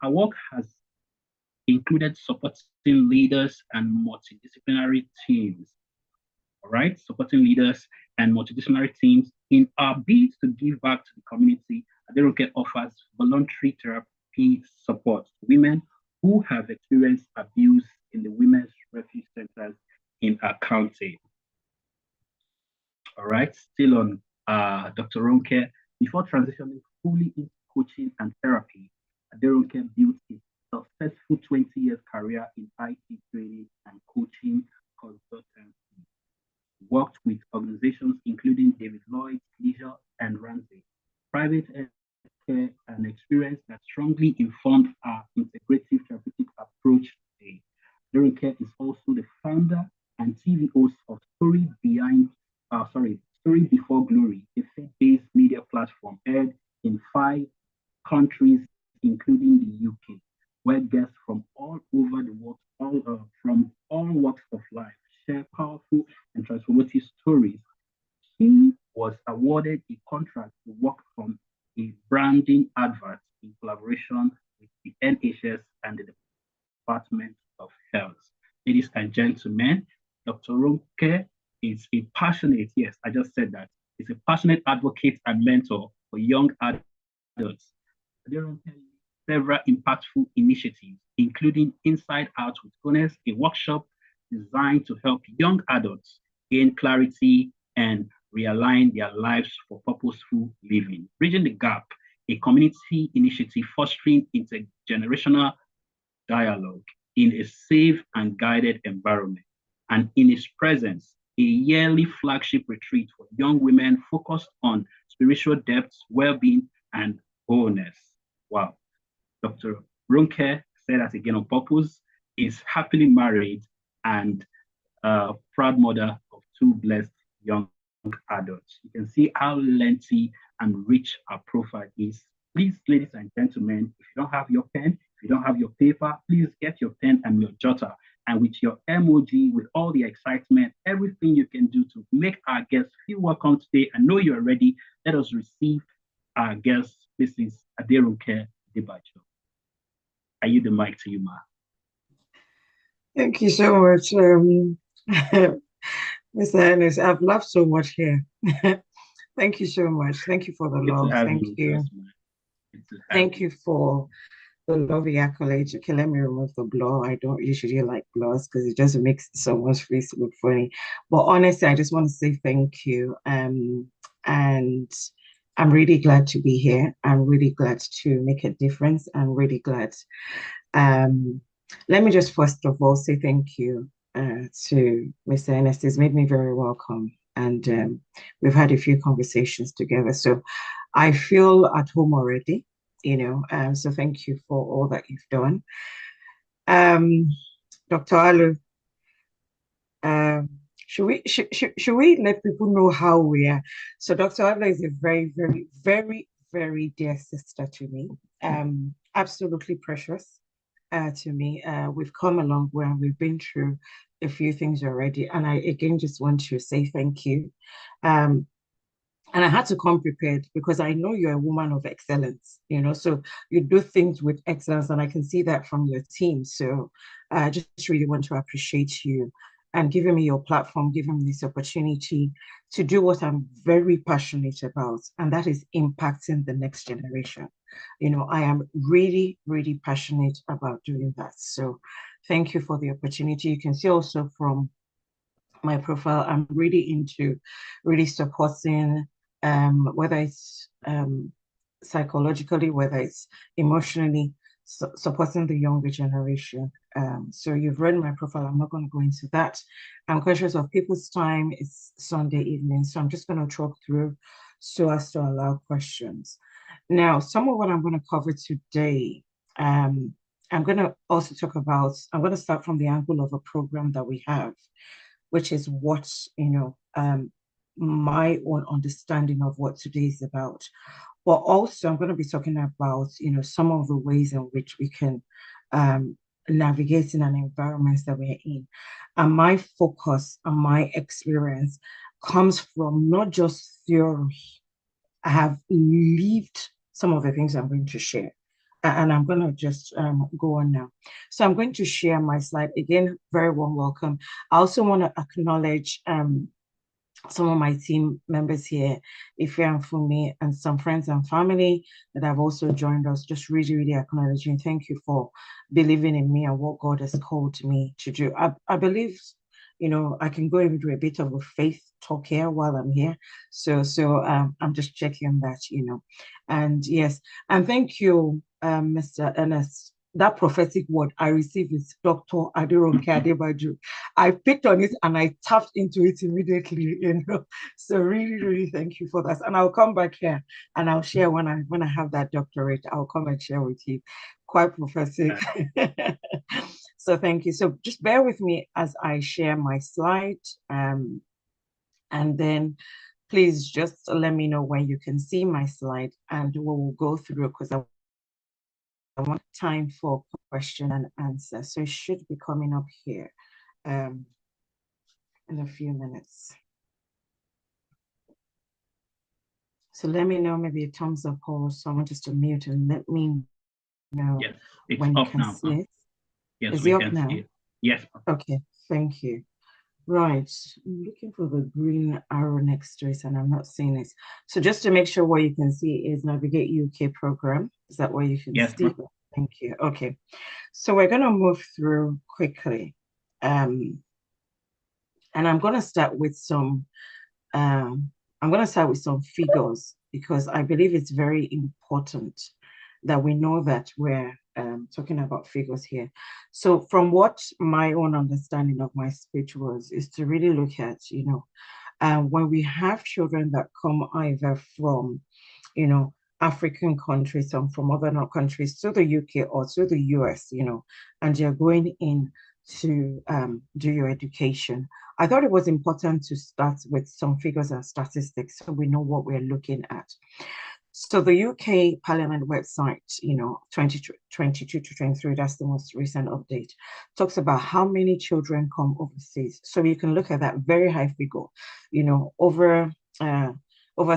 Our work has included supporting leaders and multidisciplinary teams. All right, supporting leaders and multidisciplinary teams in our bid to give back to the community. Aderoke offers voluntary therapy support to women who have experienced abuse in the women's refuge centers in our county. All right, still on Dr. Ronke. Before transitioning fully into coaching and therapy, Aderonke built a successful 20 years career in IT training and coaching consultancy. Worked with organizations including David Lloyd, Leisure, and Ramsey. Private care and experience that strongly informed our integrative therapeutic approach today. Aderonke is also the founder and TV host of Story Before Glory, a faith-based media platform aired in 5 countries, including the UK, where guests from all over the world, from all walks of life, share powerful and transformative stories. He was awarded a contract to work on a branding advert in collaboration with the NHS and the Department of Health. Ladies and gentlemen, Dr. Ronke is a passionate, yes, I just said that, he's a passionate advocate and mentor for young adults. There are several impactful initiatives, including Inside Out with Honest, a workshop designed to help young adults gain clarity and realign their lives for purposeful living. Bridging the Gap, a community initiative fostering intergenerational dialogue in a safe and guided environment. And in his presence, a yearly flagship retreat for young women focused on spiritual depth, well-being, and wholeness. Wow. Dr. Runke said that again on purpose, is happily married and a proud mother of 2 blessed young adults. You can see how lengthy and rich our profile is. Please, ladies and gentlemen, if you don't have your pen, if you don't have your paper, please get your pen and your jotter. And with your emoji, with all the excitement, everything you can do to make our guests feel welcome today and know you're ready, let us receive our guest. This is Aderonke Debajo. I yield the mic to you, Ma. Thank you so much, Mr. Ennis. I've laughed so much here. Thank you so much. Thank you for the love. Thank you. Thank you for the lovely accolades. Okay, let me remove the blur. I don't usually like blurs because it just makes someone's face look funny. But honestly, I just want to say thank you. And I'm really glad to be here. I'm really glad to make a difference. I'm really glad. Let me just first of all say thank you to Mr. Ernest. He's made me very welcome. And we've had a few conversations together. So I feel at home already, so thank you for all that you've done. Dr. Alu, should we let people know how we are? So Dr. Alu is a very, very, very, very dear sister to me. Absolutely precious to me. We've come a long way and we've been through a few things already. And I, again, just want to say thank you. And I had to come prepared because I know you're a woman of excellence, so you do things with excellence, and I can see that from your team. So I just really want to appreciate you and giving me your platform, giving me this opportunity to do what I'm very passionate about, and that is impacting the next generation. I am really, really passionate about doing that. So thank you for the opportunity. You can see also from my profile, I'm really into really supporting whether it's psychologically, whether it's emotionally, supporting the younger generation. So you've read my profile. I'm not going to go into that. I'm conscious of people's time. It's Sunday evening, so I'm just going to talk through so as to allow questions. Now, some of what I'm going to cover today, I'm going to also talk about, I'm going to start from the angle of a program that we have, which is what, my own understanding of what today is about. But also I'm going to be talking about, some of the ways in which we can navigate in an environment that we're in. And my focus and my experience comes from not just theory. I have lived some of the things I'm going to share. And I'm going to just go on now. So I'm going to share my slide. Again, very warm welcome. I also want to acknowledge some of my team members here, Ife and Fumi, and some friends and family that have also joined us. Just really, really acknowledging. Thank you for believing in me and what God has called me to do. I believe, I can go into a bit of a faith talk here while I'm here. So I'm just checking that. And yes, and thank you, Mr. Ernest. That prophetic word I received is Dr. Aderonke Adebaju. I picked on it and I tapped into it immediately. So really, really thank you for that. And I'll come back here and I'll share when I have that doctorate. I'll come and share with you. Quite prophetic. So thank you. So just bear with me as I share my slide. And then please just let me know when you can see my slide and we will go through because I want time for question and answer. So it should be coming up here in a few minutes. So let me know, maybe a thumbs up or someone just to mute and let me know when you can see it. Yes, Is we it up can now? see it. Yes. Okay, thank you. Right, I'm looking for the green arrow next to it and I'm not seeing it. So just to make sure what you can see is Navigate UK program. Is that what you can see? Thank you. Okay, so we're going to move through quickly. And I'm going to start with some figures because I believe it's very important that we know that we're talking about figures here. So from what my own understanding of my speech is to really look at, when we have children that come either from, African countries and from other countries to the UK or to the US, and you're going in to do your education. I thought it was important to start with some figures and statistics so we know what we're looking at. So the UK Parliament website, 2022 to 23, that's the most recent update, talks about how many children come overseas. So you can look at that very high figure, over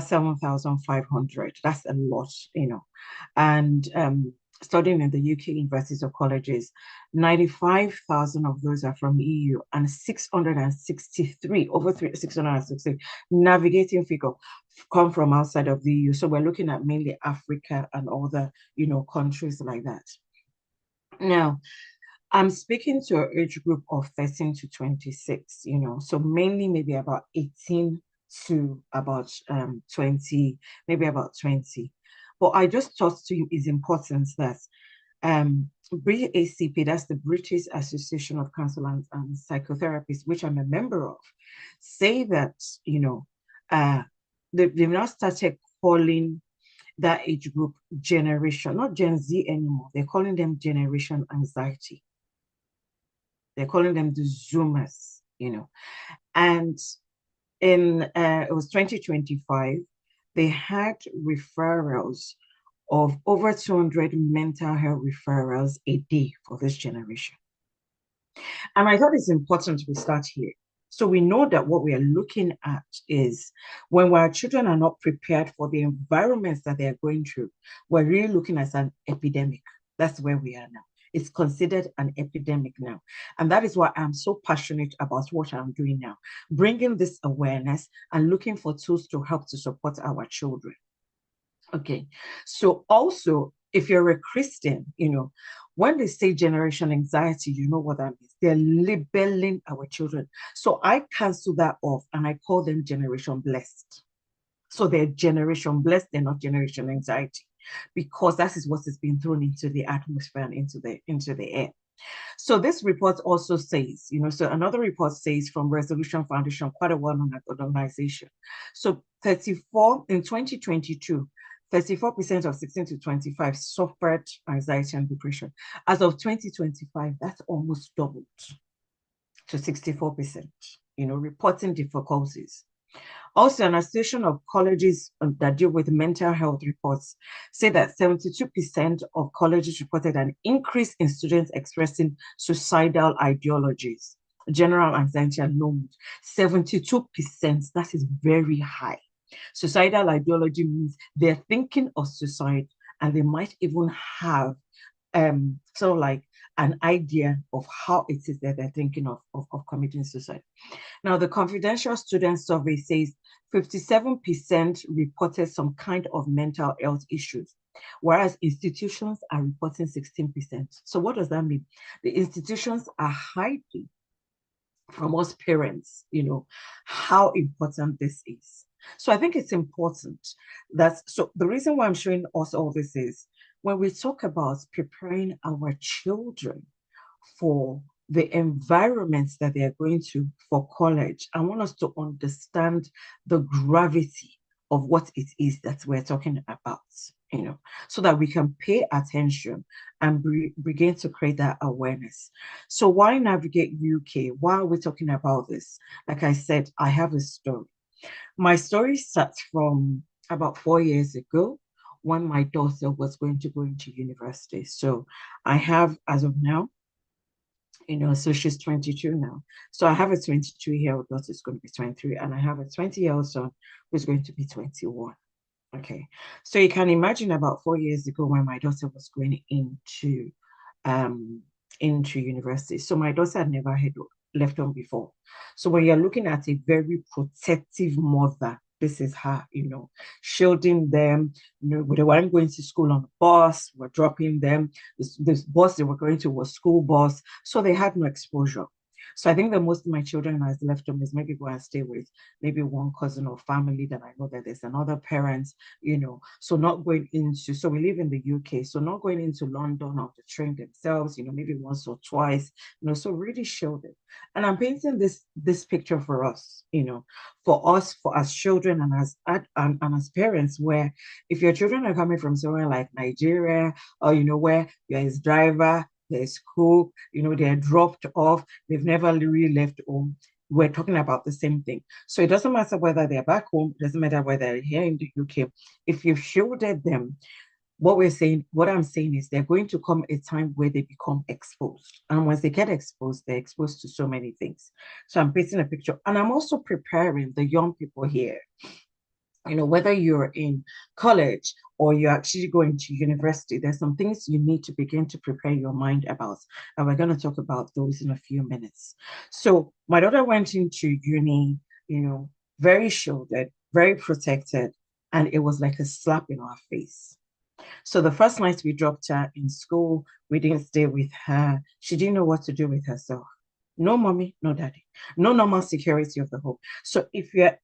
7,500. That's a lot, and studying in the UK universities or colleges, 95,000 of those are from EU and 663, over 660 navigating figure come from outside of the EU. So we're looking at mainly Africa and other, countries like that. Now, I'm speaking to an age group of 13 to 26, so mainly maybe about 18 to about 20, maybe about 20. But I just thought to you is important that BACP, that's the British Association of Counselors and Psychotherapists, which I'm a member of, say that, they've now started calling that age group generation, not Gen Z anymore. They're calling them generation anxiety. They're calling them the Zoomers, And in it was 2025, they had referrals of over 200 mental health referrals a day for this generation. And I thought it's important we start here. So we know that what we are looking at is when our children are not prepared for the environments that they are going through, we're really looking at an epidemic. That's where we are now. It's considered an epidemic now. And that is why I'm so passionate about what I'm doing now, bringing this awareness and looking for tools to help to support our children. Okay, so also, if you're a Christian, when they say generation anxiety, you know what that means. They're labeling our children. So I cancel that off and I call them generation blessed. So they're generation blessed, they're not generation anxiety, because that is what is being thrown into the atmosphere and into the air. So this report also says, so another report says from Resolution Foundation, quite a well-known organization. So 34 in 2022, 34% of 16 to 25 suffered anxiety and depression. As of 2025, that's almost doubled to 64%, reporting difficulties. Also, an association of colleges that deal with mental health reports say that 72% of colleges reported an increase in students expressing suicidal ideologies, general anxiety and low mood. 72%, that is very high. Suicidal ideology means they're thinking of suicide and they might even have sort of like an idea of how it is that they're thinking of committing suicide. Now, the confidential student survey says 57% reported some kind of mental health issues, whereas institutions are reporting 16%. So what does that mean? The institutions are hiding from us parents, how important this is. So I think it's important so the reason why I'm showing us all this is when we talk about preparing our children for the environments that they are going to for college, I want us to understand the gravity of what it is that we're talking about, so that we can pay attention and begin to create that awareness. So why navigate UK? Why are we talking about this? Like I said, I have a story. My story starts from about 4 years ago when my daughter was going to go into university. So I have, as of now, so she's 22 now. So I have a 22-year-old daughter who's going to be 23, and I have a 20-year-old son who's going to be 21. Okay. So you can imagine about 4 years ago when my daughter was going um into university. So my daughter had never had left home before. So when you're looking at a very protective mother, this is her, shielding them. They weren't going to school on a bus, we're dropping them. This bus they were going to was school bus. So they had no exposure. So I think that most of my children has left home is maybe go and stay with maybe one cousin or family that I know that there's another parent, so not going into, so we live in the UK, so not going into London or the train themselves, maybe once or twice, so really shielded. And I'm painting this picture for us, for us, for as children and as parents, where if your children are coming from somewhere like Nigeria, or where you're his driver, there's cook, they're dropped off, they've never really left home. We're talking about the same thing. So it doesn't matter whether they're back home, it doesn't matter whether they're here in the UK. If you've shielded them, what I'm saying is they're going to come a time where they become exposed. And once they get exposed, they're exposed to so many things. So I'm painting a picture. And I'm also preparing the young people here, whether you're in college or you're actually going to university, there's some things you need to begin to prepare your mind about. And we're going to talk about those in a few minutes. So my daughter went into uni, very shielded, very protected, and it was like a slap in our face. So the first night we dropped her in school, we didn't stay with her. She didn't know what to do with herself. No mommy, no daddy, no normal security of the home. So if you're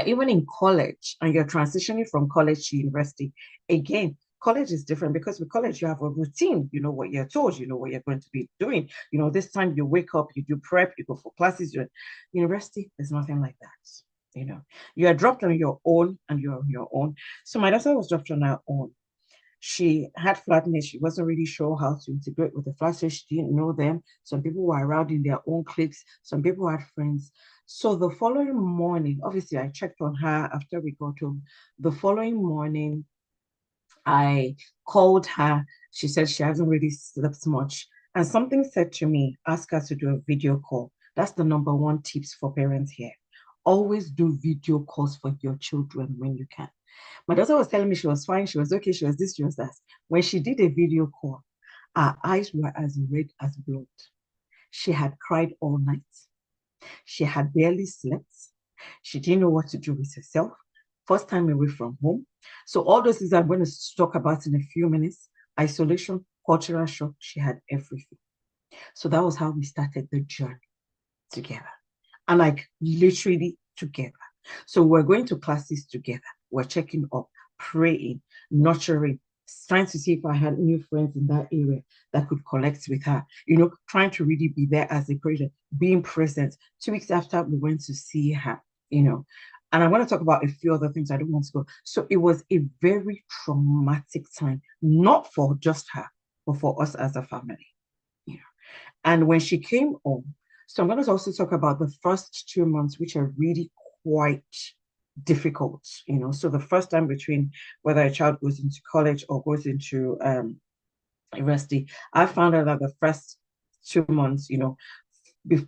even in college and you're transitioning from college to university, again, college is different because with college you have a routine. You know what you're told, you know what you're going to be doing. This time you wake up, you do prep, you go for classes. University, there's nothing like that. You are dropped on your own and you're on your own. So my daughter was dropped on her own. She had flatmates. She wasn't really sure how to integrate with the flatmates. She didn't know them. Some people were around in their own cliques. Some people had friends. So the following morning, obviously, I checked on her after we got home. The following morning, I called her. She said she hasn't really slept much. And something said to me, ask her to do a video call. That's the number one tips for parents here. Always do video calls for your children when you can. My daughter was telling me she was fine, she was okay, she was this, she was that. When she did a video call, her eyes were as red as blood. She had cried all night. She had barely slept. She didn't know what to do with herself. First time away from home. So all those things I'm going to talk about in a few minutes. Isolation, cultural shock, she had everything. So that was how we started the journey together. And like literally together. So we're going to classes together. We're checking up, praying, nurturing, trying to see if I had new friends in that area that could connect with her, trying to really be there as a parent, being present. 2 weeks after, we went to see her, and I'm going to talk about a few other things. I don't want to go. So it was a very traumatic time, not for just her, but for us as a family. And when she came home, so I'm going to also talk about the first 2 months, which are really quite difficult, So the first time between whether a child goes into college or goes into university, I found out that the first 2 months,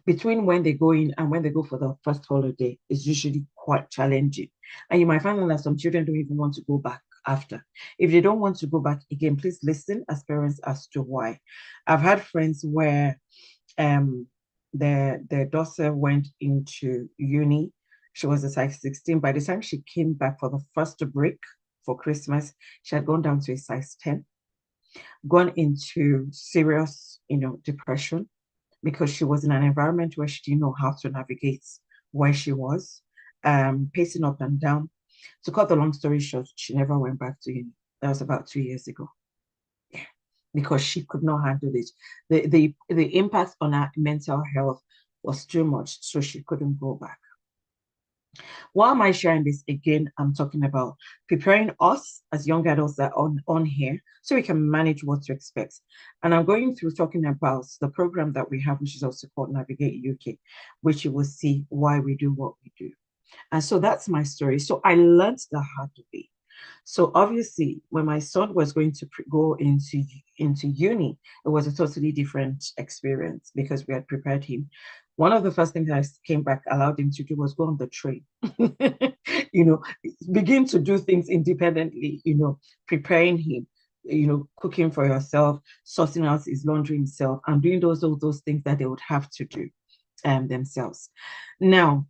between when they go in and when they go for the first holiday is usually quite challenging. And you might find out that some children don't even want to go back. after. If they don't want to go back again, please listen as parents as to why. I've had friends where um their daughter went into uni. She was a size 16. By the time she came back for the first break for Christmas, she had gone down to a size 10, gone into serious, depression because she was in an environment where she didn't know how to navigate where she was, pacing up and down. To cut the long story short, she never went back to uni. That was about 2 years ago. Yeah, because she could not handle it. The impact on her mental health was too much, so she couldn't go back. Why am I sharing this again? I'm talking about preparing us as young adults that are on here so we can manage what to expect. And I'm going through talking about the program that we have, which is also called Navigate UK, which you will see why we do what we do. And so that's my story. So I learned the hard way. So obviously, when my son was going to go into uni, it was a totally different experience because we had prepared him. One of the first things I came back allowed him to do was go on the train. you know, Begin to do things independently. Preparing him. Cooking for yourself, sorting out his laundry himself, and doing all those things that they would have to do themselves. Now,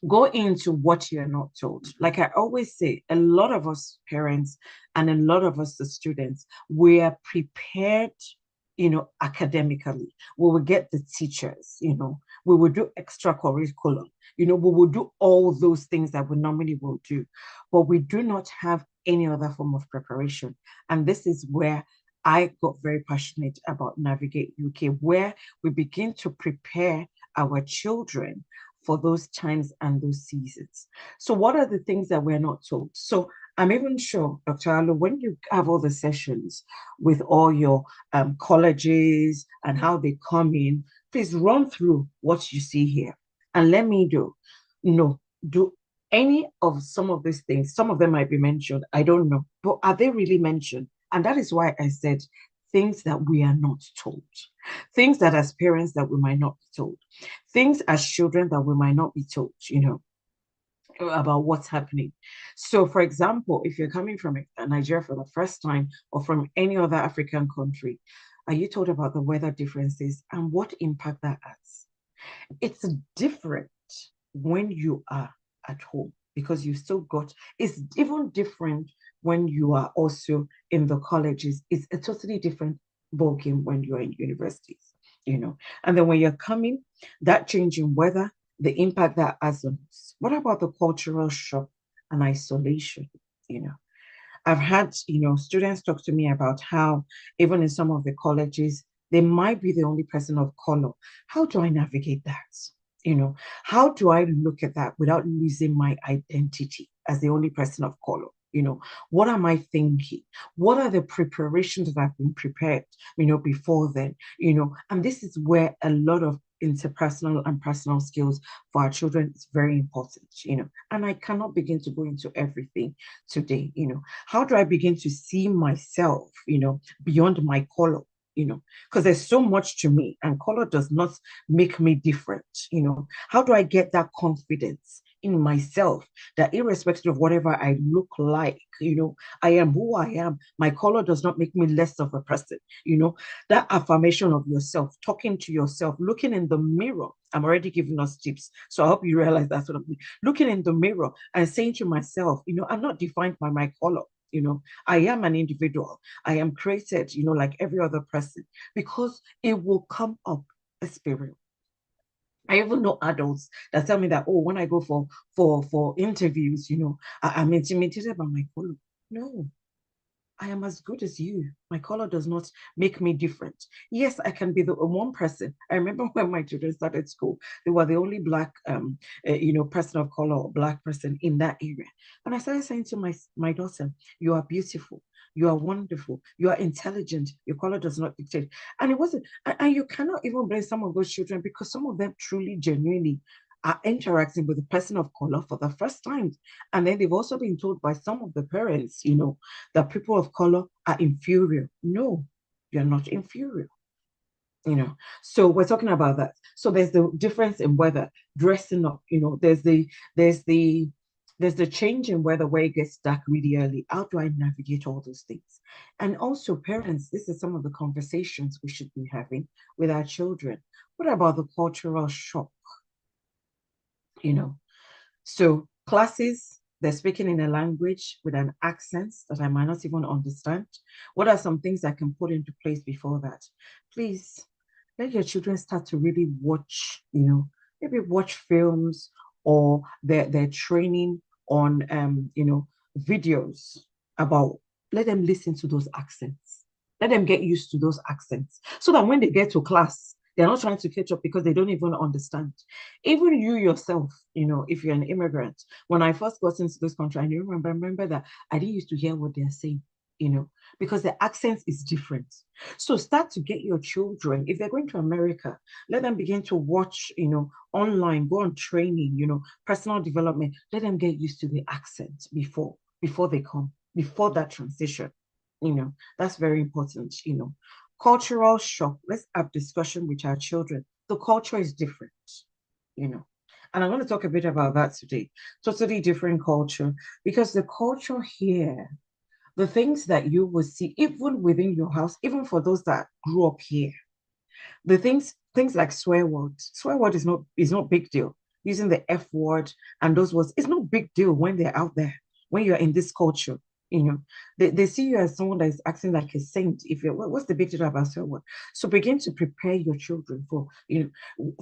go into what you're not told. Like I always say, a lot of us parents and a lot of us the students, we are prepared, academically. We will get the teachers, we will do extracurricular, we will do all those things that we normally will do, but we do not have any other form of preparation. And this is where I got very passionate about Navigate UK, where we begin to prepare our children for those times and those seasons. So, what are the things that we're not told? So, I'm even sure, Dr. Alo, when you have all the sessions with all your colleges and how they come in, please run through what you see here and let me do any of some of these things. Some of them might be mentioned, I don't know, but are they really mentioned? And that is why I said things that we are not told, things that as parents that we might not be told, things as children that we might not be told, about what's happening. So, for example, if you're coming from Nigeria for the first time or from any other African country, are you told about the weather differences and what impact that has? It's different when you are at home because you still got, it's even different when you are also in the colleges. It's a totally different ballgame when you're in universities. And then when you're coming, that change in weather, the impact that has on us. What about the cultural shock and isolation? You know, I've had, students talk to me about how even in some of the colleges, they might be the only person of color. How do I navigate that? How do I look at that without losing my identity as the only person of color? What am I thinking? What are the preparations that I've been prepared, before then? And this is where a lot of interpersonal and personal skills for our children is very important. And I cannot begin to go into everything today. How do I begin to see myself, beyond my color? Because there's so much to me, and color does not make me different. How do I get that confidence in myself that irrespective of whatever I look like, I am who I am. My color does not make me less of a person. That affirmation of yourself, talking to yourself, looking in the mirror. I'm already giving us tips. So I hope you realize that's what I'm doing. Looking in the mirror and saying to myself, I'm not defined by my color. I am an individual. I am created, like every other person, because it will come up experience. I even know adults that tell me that, oh, when I go for interviews, I'm intimidated by my color. No, I am as good as you. My color does not make me different. Yes, I can be the one person. I remember when my children started school, they were the only black, person of color or black person in that area. And I started saying to my daughter, "You are beautiful. You are wonderful. You are intelligent. Your color does not dictate." And it wasn't. And you cannot even blame some of those children because some of them truly, genuinely are interacting with a person of color for the first time. And then they've also been told by some of the parents, that people of color are inferior. No, you're not inferior. So we're talking about that. So there's the difference in weather, dressing up. There's the There's the change in weather where it gets dark really early. How do I navigate all those things? And also, parents, this is some of the conversations we should be having with our children. What about the cultural shock? You know, so classes, they're speaking in a language with an accent that I might not even understand. What are some things I can put into place before that? Please let your children start to really watch, maybe watch films or their training on videos about, let them listen to those accents. Let them get used to those accents so that when they get to class, they're not trying to catch up because they don't even understand. Even you yourself, if you're an immigrant, when I first got into this country, I remember that I didn't used to hear what they're saying, because the accent is different. So start to get your children, if they're going to America, let them begin to watch, online, go on training, personal development. Let them get used to the accent before they come, before that transition. That's very important. Cultural shock. Let's have discussion with our children. The culture is different, you know. And I'm going to talk a bit about that today. Totally different culture, because the culture here, the things that you will see, even within your house, even for those that grew up here, the things like swear words. Swear word is not big deal. Using the F word and those words, it's no big deal when they're out there, when you're in this culture. They see you as someone that is acting like a saint. If you're what's the big deal about swear word? So begin to prepare your children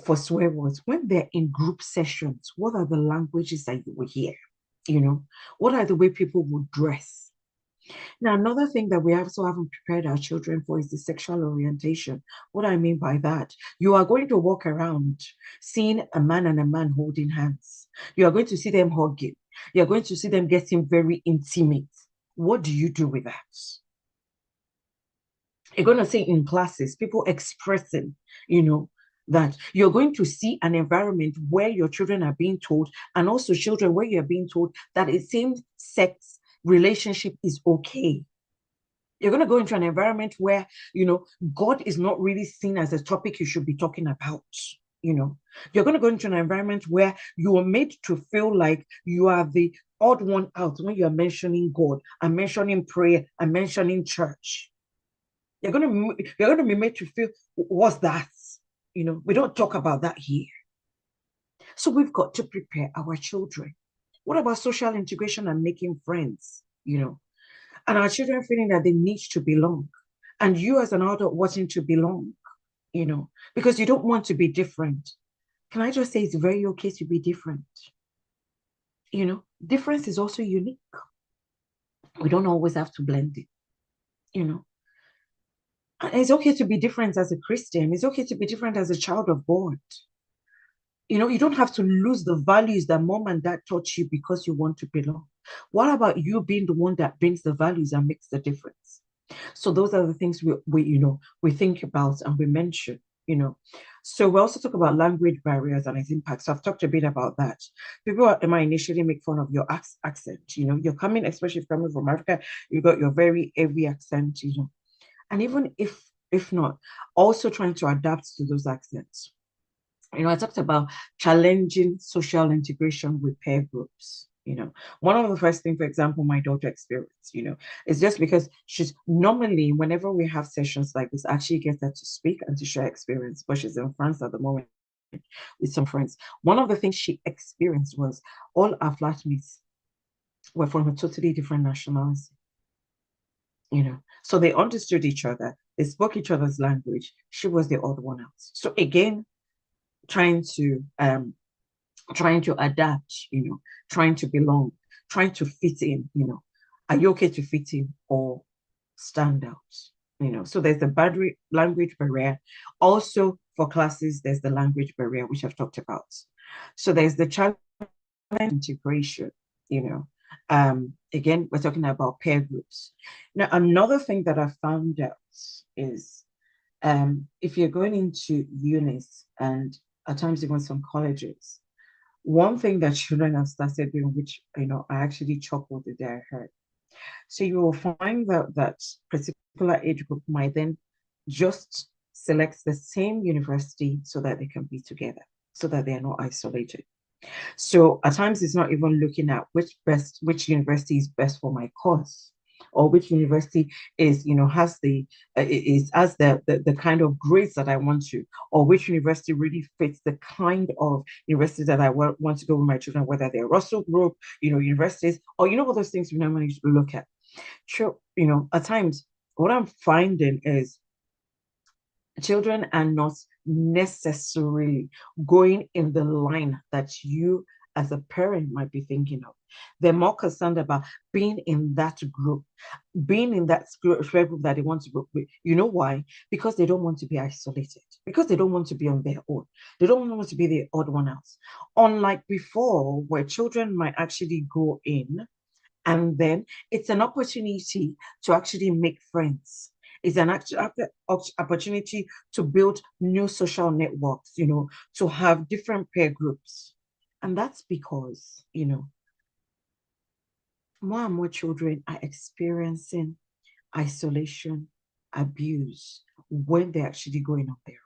for swear words. When they're in group sessions, what are the languages that you will hear? What are the way people would dress? Now, another thing that we also haven't prepared our children for is the sexual orientation. What I mean by that, you are going to walk around seeing a man and a man holding hands. You are going to see them hugging. You're going to see them getting very intimate. What do you do with that? You're going to see in classes, people expressing, that you're going to see an environment where your children are being told, and also children where you're being told that a same sex relationship is okay. You're going to go into an environment where, God is not really seen as a topic you should be talking about. You're going to go into an environment where you are made to feel like you are the odd one out when you're mentioning God and mentioning prayer and mentioning church. You're going to be made to feel, what's that? We don't talk about that here. So we've got to prepare our children. What about social integration and making friends? And our children feeling that they need to belong. And you as an adult wanting to belong, because you don't want to be different. Can I just say it's very okay to be different? Difference is also unique. We don't always have to blend it, And it's okay to be different as a Christian. It's okay to be different as a child of God. You don't have to lose the values that mom and dad taught you because you want to belong. What about you being the one that brings the values and makes the difference? So those are the things we think about and we mention. So we also talk about language barriers and its impact. So I've talked a bit about that. People might initially make fun of your accent. You're coming, especially if you're coming from Africa, you got your very heavy accent. And even if not, also trying to adapt to those accents. I talked about challenging social integration with peer groups. One of the first things, for example, my daughter experienced, is just because she's normally, whenever we have sessions like this, actually gets her to speak and to share experience, but she's in France at the moment with some friends. One of the things she experienced was all our flatmates were from a totally different nationality. So they understood each other, they spoke each other's language. She was the odd one out. So again, trying to adapt, trying to belong, trying to fit in, are you okay to fit in or stand out? So there's the language barrier. Also for classes, there's the language barrier, which I've talked about. So there's the challenge integration, again, we're talking about peer groups. Now, another thing that I found out is if you're going into unis and at times even some colleges, one thing that children have started doing, which I actually chuckled the day I heard. So you will find that particular age group might then just select the same university so that they can be together, so that they are not isolated. So at times it's not even looking at which university is best for my course, or which university is, has the kind of grades that I want to, or which university really fits the kind of university that I want to go with my children, whether they're Russell Group, universities, or all those things we normally look at. Sure, at times what I'm finding is children are not necessarily going in the line that you as a parent might be thinking of. They're more concerned about being in that group, being in that group that they want to go with. You know why? Because they don't want to be isolated, because they don't want to be on their own. They don't want to be the odd one out. Unlike before, where children might actually go in and then it's an opportunity to actually make friends. It's an actual opportunity to build new social networks, to have different peer groups. And that's because, more and more children are experiencing isolation, abuse when they're actually going up there.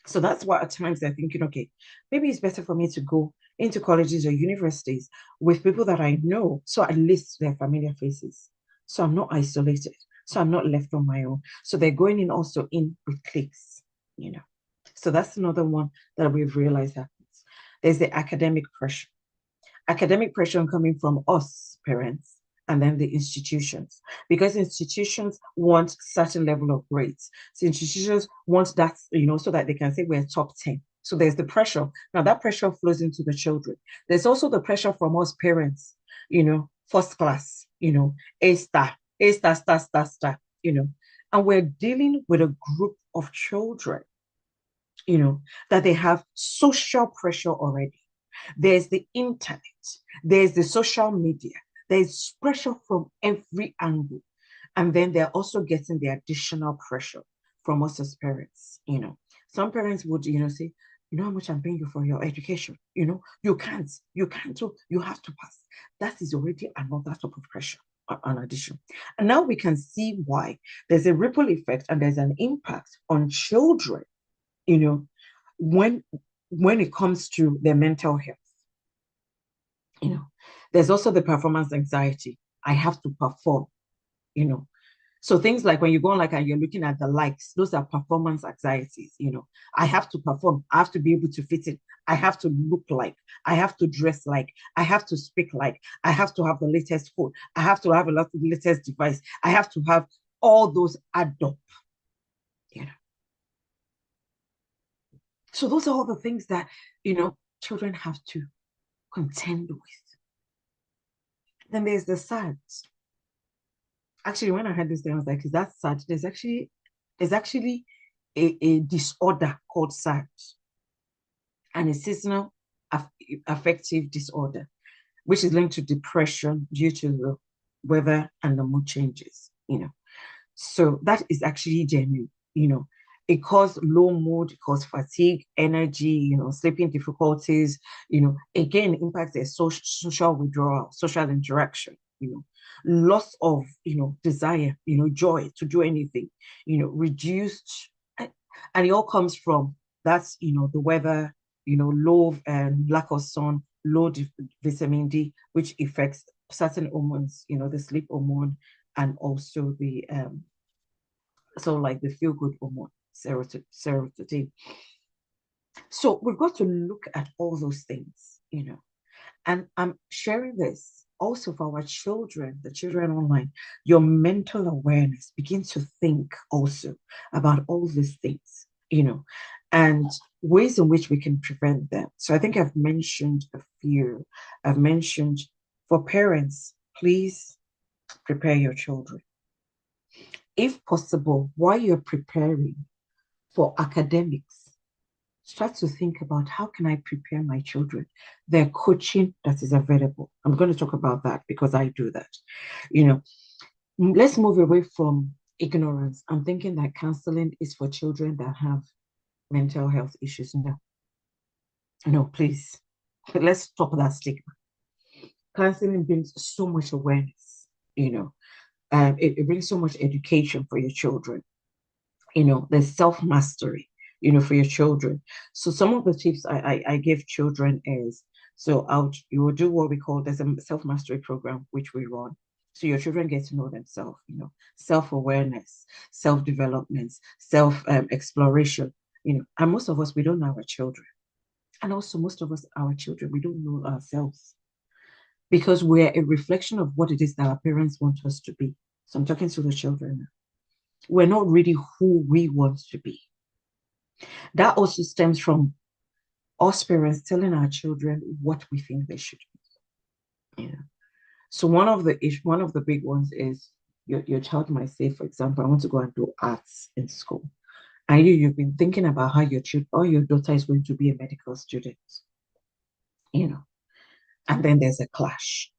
So that's why at times they're thinking, okay, maybe it's better for me to go into colleges or universities with people that I know. So at least they're familiar faces. So I'm not isolated. So I'm not left on my own. So they're going in also in with cliques, you know. So that's another one that we've realized happens. There's the academic pressure coming from us parents and then the institutions, because institutions want certain level of grades. So institutions want that, so that they can say we're top 10. So there's the pressure. Now that pressure flows into the children. There's also the pressure from us parents, first class, A star, star, star, star, and we're dealing with a group of children, that they have social pressure already. There's the internet, there's the social media, there's pressure from every angle. And then they're also getting the additional pressure from us as parents. Some parents would, say, you know how much I'm paying you for your education. You can't, you have to pass. That is already another type of pressure, an addition. And now we can see why there's a ripple effect and there's an impact on children, you know, when when it comes to their mental health. you know there's also the performance anxiety. I have to perform. you know so things like when you go on, like, and you're looking at the likes, those are performance anxieties. I have to perform, I have to be able to fit it, I have to look like, I have to dress like, I have to speak like, I have to have the latest phone, I have to have a lot of the latest device, I have to have all those add up. you know so those are all the things that children have to contend with. Then there's the sad. Actually, when I heard this thing, I was like, is that sad? There's actually a disorder called SAD, and a seasonal aff affective disorder, which is linked to depression due to the weather and the mood changes. So that is actually genuine. It causes low mood, it causes fatigue, energy, sleeping difficulties, again, impacts their social withdrawal, social interaction, loss of, desire, joy to do anything, reduced, and it all comes from that's, the weather, low and lack of sun, low vitamin D, which affects certain hormones, the sleep hormone, and also the like the feel good hormone, serotonin. So we've got to look at all those things, and I'm sharing this also for our children, the children online. Your mental awareness, begin to think also about all these things, and ways in which we can prevent them. So I think I've mentioned a few. I've mentioned, for parents, please prepare your children. If possible, while you're preparing for academics, start to think about, how can I prepare my children? Their coaching that is available. I'm going to talk about that because I do that. Let's move away from ignorance. I'm thinking that counseling is for children that have mental health issues. No, please. Let's stop that stigma. Counseling brings so much awareness, it brings so much education for your children. There's self-mastery. for your children. So some of the tips I give children is, so you will do what we call, there's a self-mastery program which we run. So your children get to know themselves, self-awareness, self-development, self-exploration, and most of us, we don't know our children. And also most of us, our children, we don't know ourselves because we're a reflection of what it is that our parents want us to be. So I'm talking to the children now. We're not really who we want to be. That also stems from us parents telling our children what we think they should be. So one of the big ones is your child might say, for example, I want to go and do arts in school. And you've been thinking about how your child or your daughter is going to be a medical student, and then there's a clash.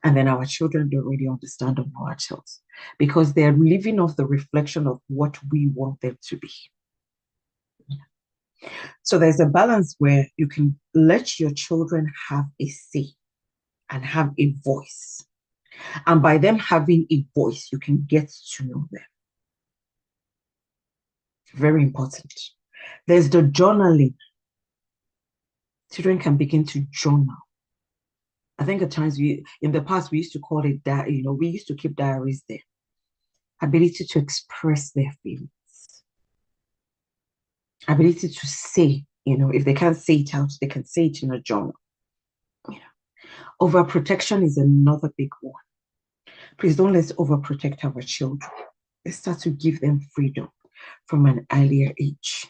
And then our children don't really understand or know ourselves because they're living off the reflection of what we want them to be. So there's a balance where you can let your children have a say and have a voice. And by them having a voice, you can get to know them. Very important. There's the journaling. Children can begin to journal. I think at times in the past, we used to call it that, we used to keep diaries there. Ability to express their feelings. Ability to say, if they can't say it out, they can say it in a journal. Overprotection is another big one. Please don't let's overprotect our children. Let's start to give them freedom from an earlier age,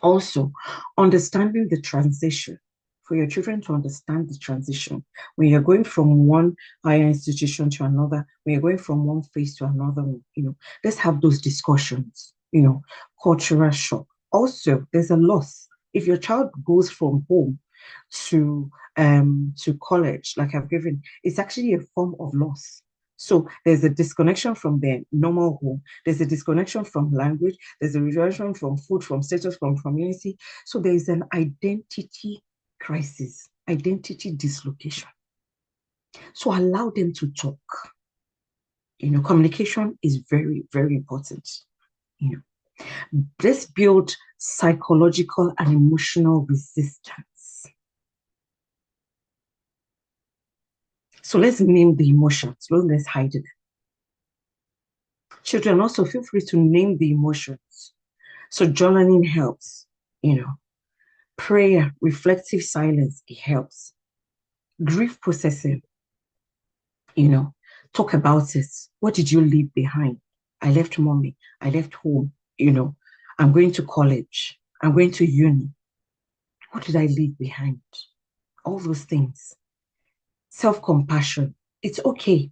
Also, understanding the transition. For your children to understand the transition. When you're going from one higher institution to another, when you're going from one phase to another, let's have those discussions, cultural shock. Also, there's a loss. If your child goes from home to college, like I've given, it's actually a form of loss. So there's a disconnection from their normal home. There's a disconnection from language. There's a disconnection from food, from status, from community. So there's an identity crisis, identity dislocation. So allow them to talk. Communication is very, very important. Let's build psychological and emotional resistance. So let's name the emotions. Let's hide them. Children, also feel free to name the emotions. So journaling helps, Prayer, reflective silence, it helps. Grief processing, talk about it. What did you leave behind? I left mommy. I left home. I'm going to college. I'm going to uni. What did I leave behind? All those things. Self-compassion. It's okay.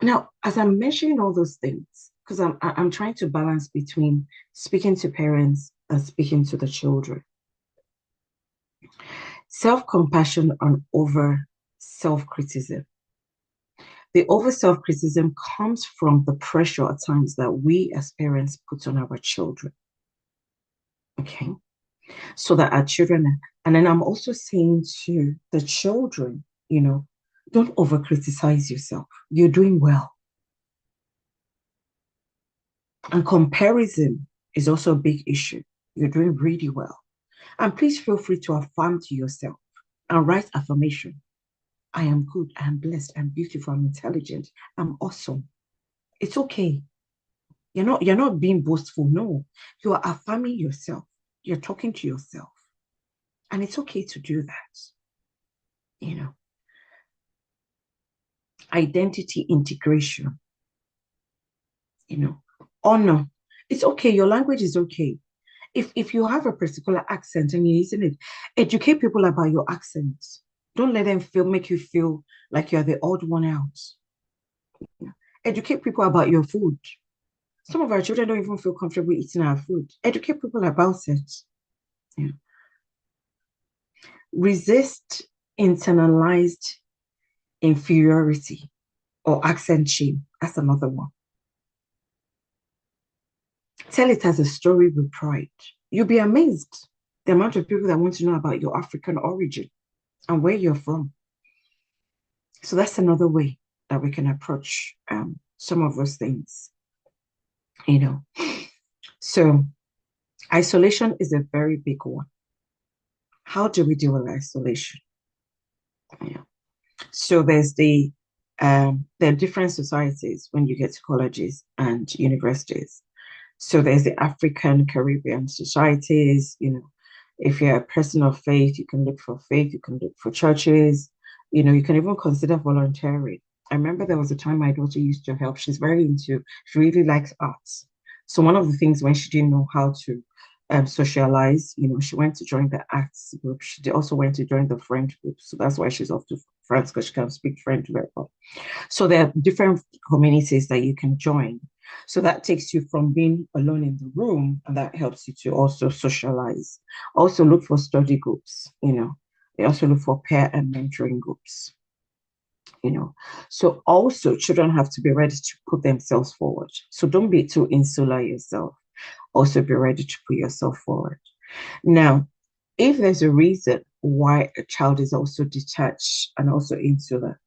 Now, as I'm mentioning all those things, because I'm trying to balance between speaking to parents and speaking to the children. Self-compassion and over self-criticism. The over self-criticism comes from the pressure at times that we as parents put on our children. Okay. So that our children, and then I'm also saying to the children, don't over criticize yourself. You're doing well. And comparison is also a big issue. You're doing really well. And please feel free to affirm to yourself and write affirmation. I am good, I am blessed, I'm beautiful, I'm intelligent, I'm awesome. It's okay. You're not being boastful. No, you are affirming yourself. You're talking to yourself. And it's okay to do that. Identity integration. Honor. It's okay. Your language is okay. If you have a particular accent and you're using it, educate people about your accent. Don't let them make you feel like you're the odd one out. Educate people about your food. Some of our children don't even feel comfortable eating our food. Educate people about it. Resist internalized inferiority or accent shame. That's another one. Tell it as a story with pride. You'll be amazed the amount of people that want to know about your African origin and where you're from. So that's another way that we can approach some of those things. you know. So isolation is a very big one. How do we deal with isolation? Yeah. So there are different societies when you get to colleges and universities. So there's the African Caribbean societies, if you're a person of faith, you can look for faith, you can look for churches, you can even consider volunteering. I remember there was a time my daughter used to help. She really likes arts. So one of the things when she didn't know how to socialize, she went to join the arts group. She also went to join the French group. So that's why she's off to France because she can speak French very well. So there are different communities that you can join. So that takes you from being alone in the room, and that helps you to also socialize. Also look for study groups. They also look for peer and mentoring groups. So also children have to be ready to put themselves forward. So don't be too insular yourself. Also be ready to put yourself forward. Now, if there's a reason why a child is also detached and also insular,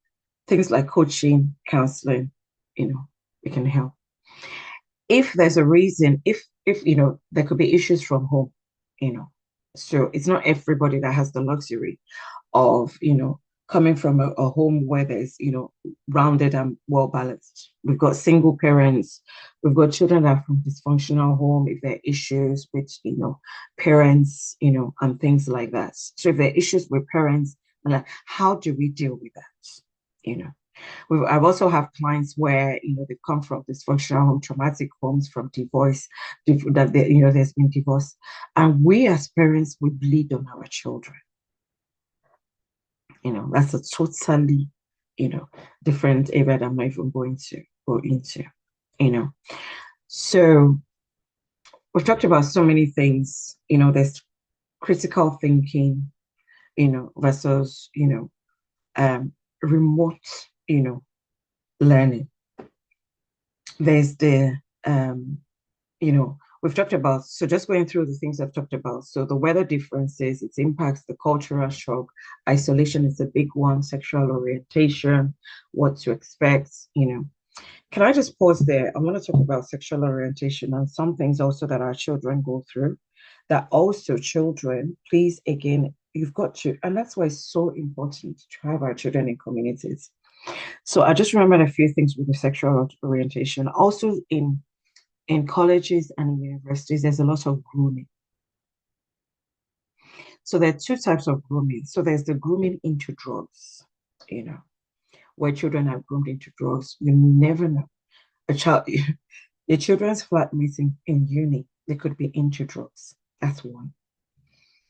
things like coaching, counseling, it can help. If there's a reason, if there could be issues from home, you know. So it's not everybody that has the luxury of, coming from a home where there's, rounded and well balanced. We've got single parents, we've got children that are from dysfunctional home, if there are issues with, parents, and things like that. So if there are issues with parents, and like, how do we deal with that? You know, I've also have clients where they've come from dysfunctional home, traumatic homes, from divorce, that there's been divorce, and we as parents we bleed on our children. That's a totally you know different area that I'm not even going to go into. You know, so we've talked about so many things. There's critical thinking, versus remote, learning. There's the we've talked about, so just going through the things I've talked about. So the weather differences, its impacts, the cultural shock, isolation is a big one, sexual orientation, what to expect. Can I just pause there? I want to talk about sexual orientation and some things also that our children go through. That also children, please, again, you've got to, and that's why it's so important to have our children in communities. So I just remembered a few things with the sexual orientation. Also in colleges and in universities, there's a lot of grooming. So there are two types of grooming. So there's the grooming into drugs, you know, where children are groomed into drugs. You never know. A child, your children's flatmates in uni, they could be into drugs. That's one.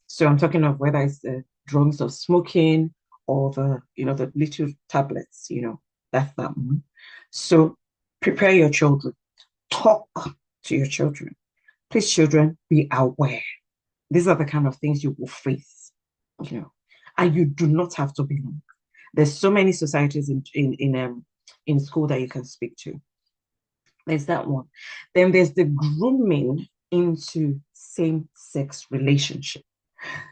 So I'm talking of whether it's the drugs of smoking or the little tablets, that's that one. So prepare your children. Talk to your children. Please, children, be aware. These are the kind of things you will face. And you do not have to belong. There's so many societies in school that you can speak to. There's that one. Then there's the grooming into same-sex relationship.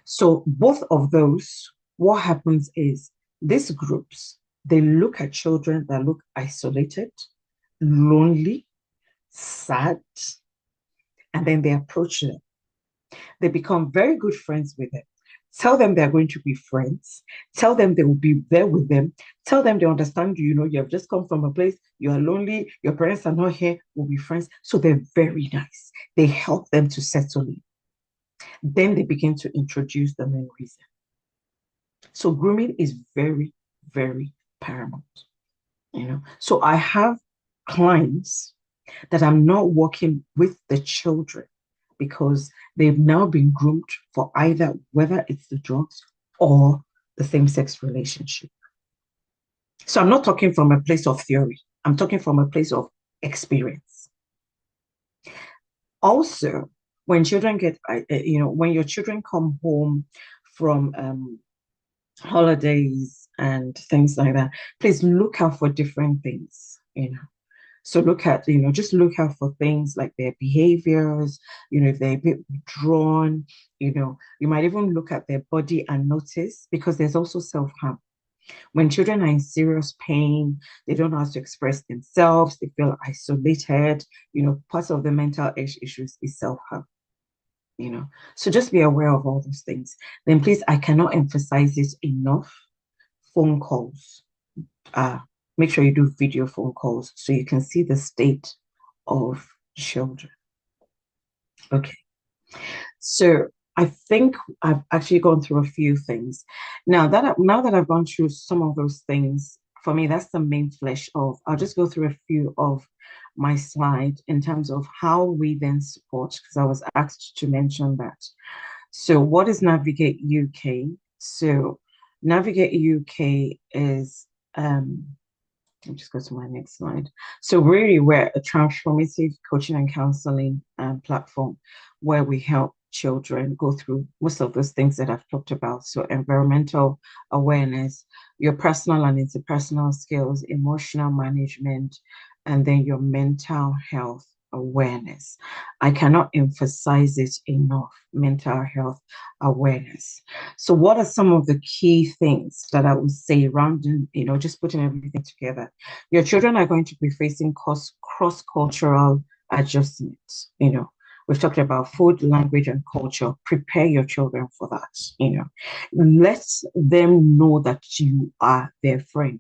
So both of those, what happens is these groups, they look at children that look isolated, lonely, sad, and then they approach them. They become very good friends with them. Tell them they're going to be friends. Tell them they will be there with them. Tell them they understand you. You have just come from a place, you are lonely, your parents are not here, we'll be friends. So they're very nice. They help them to settle in. Then they begin to introduce the main reason. So grooming is very, very paramount. So I have clients that I'm not working with the children because they've now been groomed for either whether it's the drugs or the same-sex relationship. So I'm not talking from a place of theory. I'm talking from a place of experience. Also, when children when your children come home from holidays and things like that, please look out for different things. So just look out for things like their behaviors, if they're a bit withdrawn, you might even look at their body and notice, because there's also self-harm. When children are in serious pain, they don't know how to express themselves, they feel isolated, part of the mental issues is self-harm. So just be aware of all those things. Then please, I cannot emphasize it enough. Phone calls. Uh, Make sure you do video phone calls so you can see the state of children. Okay. So I think I've actually gone through a few things. Now that I've gone through some of those things, for me, that's the main flesh of. I'll just go through a few of my slides in terms of how we then support, because I was asked to mention that. So what is Navigate UK? So Navigate UK is let me just go to my next slide. So really, we're a transformative coaching and counseling platform where we help children go through most of those things that I've talked about. So environmental awareness, your personal and interpersonal skills, emotional management, and then your mental health awareness. I cannot emphasize it enough, mental health awareness. So what are some of the key things that I would say around, just putting everything together? Your children are going to be facing cross-cultural adjustments. We've talked about food, language, and culture. Prepare your children for that. Let them know that you are their friend.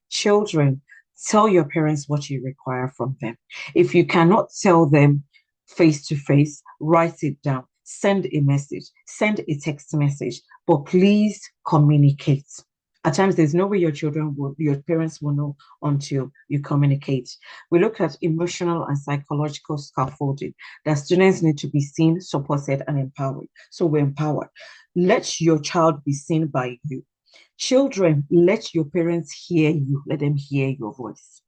Children, tell your parents what you require from them. If you cannot tell them face to face, write it down. Send a message, send a text message, but please communicate. At times, there's no way your parents will know until you communicate. We look at emotional and psychological scaffolding, that students need to be seen, supported, and empowered. So we empower. Let your child be seen by you. Children, let your parents hear you. Let them hear your voice.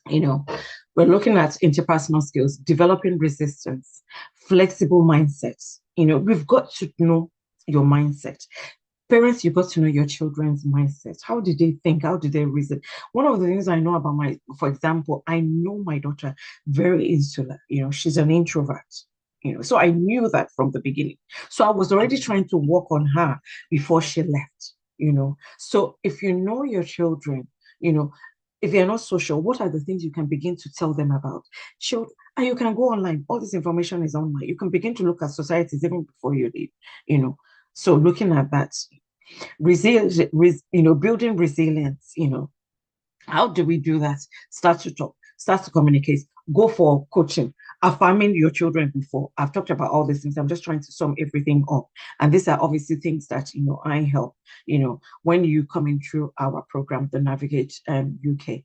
We're looking at interpersonal skills, developing resistance, flexible mindsets. We've got to know your mindset. Parents, you've got to know your children's mindset. How do they think? How do they reason? One of the things I know about for example, I know my daughter very insular. She's an introvert. So I knew that from the beginning. So I was already trying to work on her before she left. So if you know your children, if you're not social, what are the things you can begin to tell them about? And you can go online. All this information is online. You can begin to look at societies even before you leave. So looking at that, building resilience. How do we do that? Start to talk, start to communicate, go for coaching, affirming your children before. I've talked about all these things. I'm just trying to sum everything up. And these are obviously things that, I help, when you come in through our program, the Navigate UK,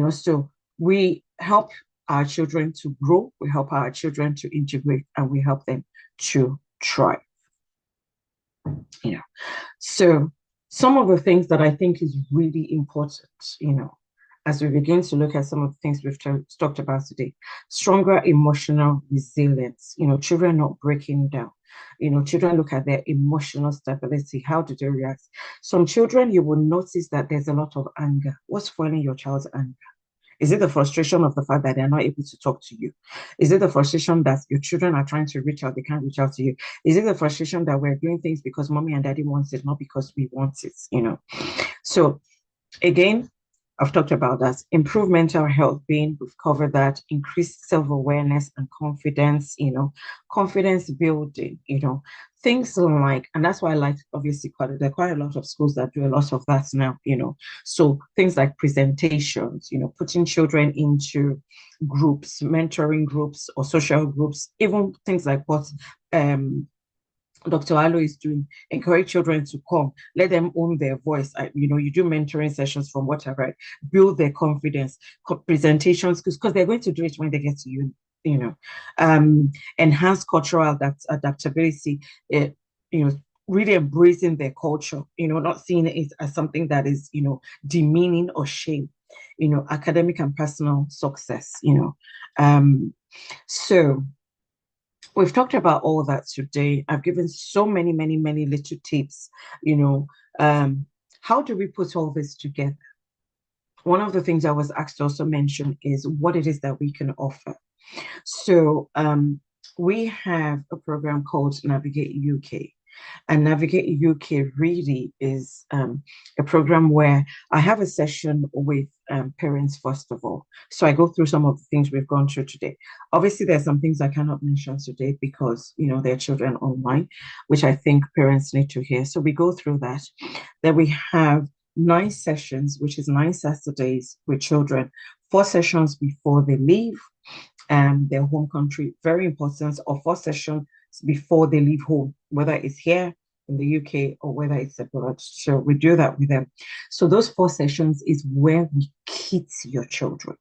so we help our children to grow, we help our children to integrate, and we help them to thrive. So some of the things that I think is really important, as we begin to look at some of the things we've talked about today, stronger emotional resilience, children not breaking down. Children look at their emotional stability. How do they react? Some children, you will notice that there's a lot of anger. What's fueling your child's anger? Is it the frustration of the fact that they're not able to talk to you? Is it the frustration that your children are trying to reach out, they can't reach out to you? Is it the frustration that we're doing things because mommy and daddy wants it, not because we want it, So again, I've talked about that. Improve mental health being, we've covered that. Increased self-awareness and confidence, confidence building, things like, and that's why I like, obviously, there are quite a lot of schools that do a lot of that now, So things like presentations, putting children into groups, mentoring groups or social groups, even things like what Dr. Alo is doing, encourage children to come, let them own their voice. You do mentoring sessions from what I write, build their confidence, presentations, because they're going to do it when they get to uni, enhance cultural adaptability, really embracing their culture, not seeing it as something that is, demeaning or shame, academic and personal success, so we've talked about all that today. I've given so many, many, many little tips. How do we put all this together? One of the things I was asked to also mention is what it is that we can offer. So we have a program called Navigate UK. And Navigate UK really is a program where I have a session with parents, first of all. So I go through some of the things we've gone through today. Obviously, there's some things I cannot mention today because, there are children online, which I think parents need to hear. So we go through that. Then we have 9 sessions, which is 9 Saturdays with children, 4 sessions before they leave their home country. Very important, or 4 sessions before they leave home, whether it's here in the UK or whether it's abroad. So we do that with them. So those 4 sessions is where we kit your children.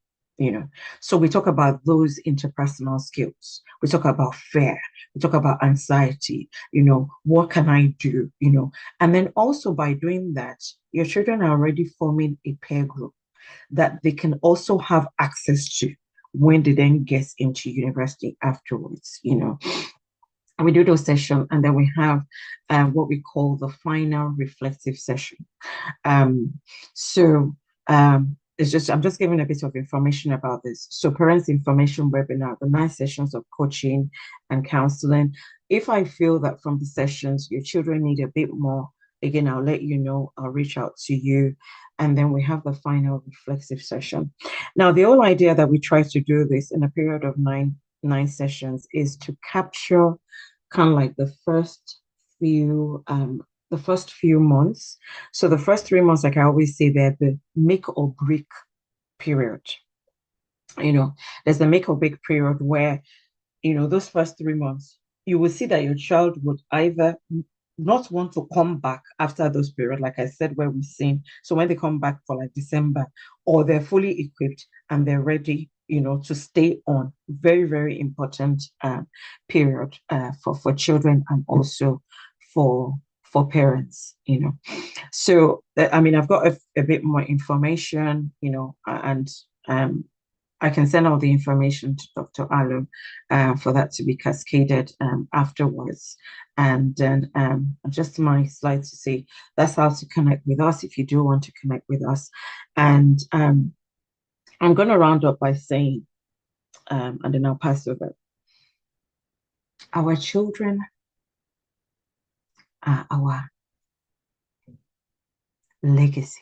So we talk about those interpersonal skills. We talk about fear. We talk about anxiety. What can I do? And then also by doing that, your children are already forming a peer group that they can also have access to when they then get into university afterwards. And we do those sessions, and then we have what we call the final reflective session. Um, so I'm just giving a bit of information about this. So parents information webinar, the 9 sessions of coaching and counseling. If I feel that from the sessions your children need a bit more, again, I'll let you know, I'll reach out to you. And then we have the final reflexive session. Now, the whole idea that we try to do this in a period of nine sessions is to capture kind of like the first few months. So the first 3 months, like I always say, they're the make or break period. There's the make or break period where, those first 3 months, you will see that your child would either not want to come back after those periods, like I said, where we've seen. So when they come back for like December, or they're fully equipped and they're ready, to stay on. Very, very important period for children and also for parents. So I've got a bit more information, and I can send all the information to Dr. Alu for that to be cascaded afterwards. And then just my slide to say that's how to connect with us if you do want to connect with us. And I'm going to round up by saying, and then I'll pass over. Our children are our legacy.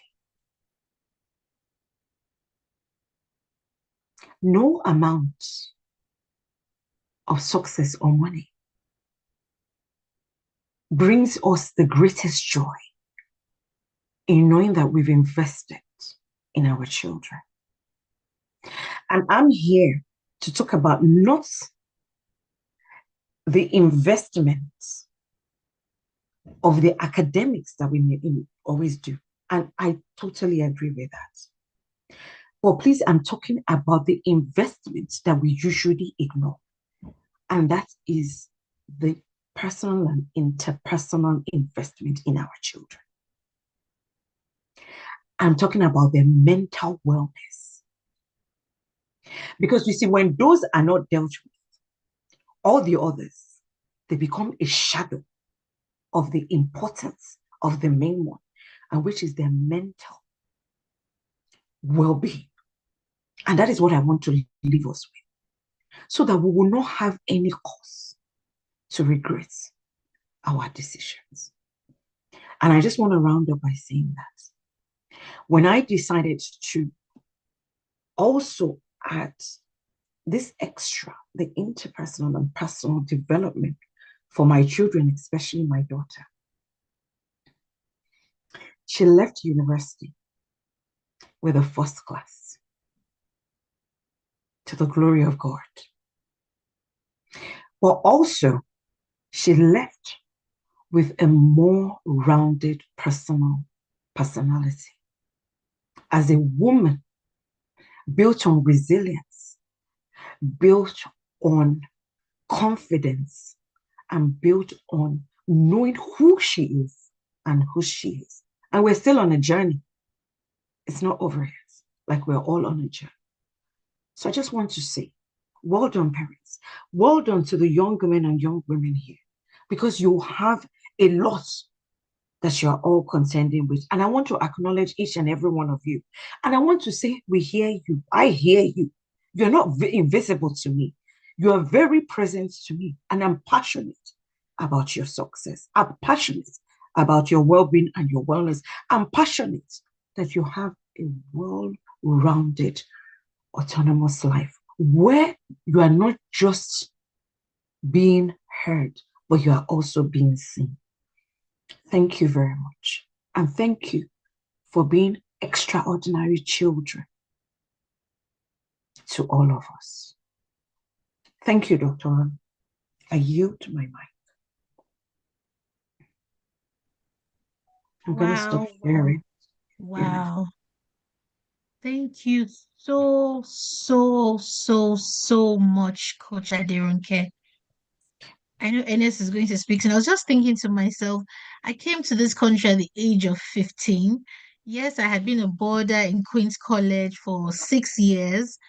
No amount of success or money brings us the greatest joy in knowing that we've invested in our children. And I'm here to talk about not the investments of the academics that we may always do. And I totally agree with that. But please, I'm talking about the investments that we usually ignore. And that is the personal and interpersonal investment in our children. I'm talking about their mental wellness. Because you see, when those are not dealt with, all the others, they become a shadow of the importance of the main one, and which is their mental well-being. And that is what I want to leave us with, so that we will not have any cause to regret our decisions. And I just want to round up by saying that when I decided to also add this extra, the interpersonal and personal development for my children, especially my daughter, she left university with a first class, to the glory of God. But also, she left with a more rounded personality. As a woman, built on resilience, built on confidence, and built on knowing who she is and who she is. And we're still on a journey. It's not over yet. Like we're all on a journey. So I just want to say, well done, parents. Well done to the young men and young women here, because you have a lot that you're all contending with. And I want to acknowledge each and every one of you. And I want to say, we hear you. I hear you. You're not invisible to me. You are very present to me. And I'm passionate about your success. I'm passionate about your well-being and your wellness. I'm passionate that you have a well-rounded, autonomous life where you are not just being heard, but you are also being seen. Thank you very much. And thank you for being extraordinary children to all of us. Thank you, Dr. I yield my mic. I'm going to stop Wow. sharing. Wow. Thank you so much, Coach Aderonke. I know Enes is going to speak, and I was just thinking to myself, I came to this country at the age of 15. Yes, I had been a boarder in Queen's College for 6 years.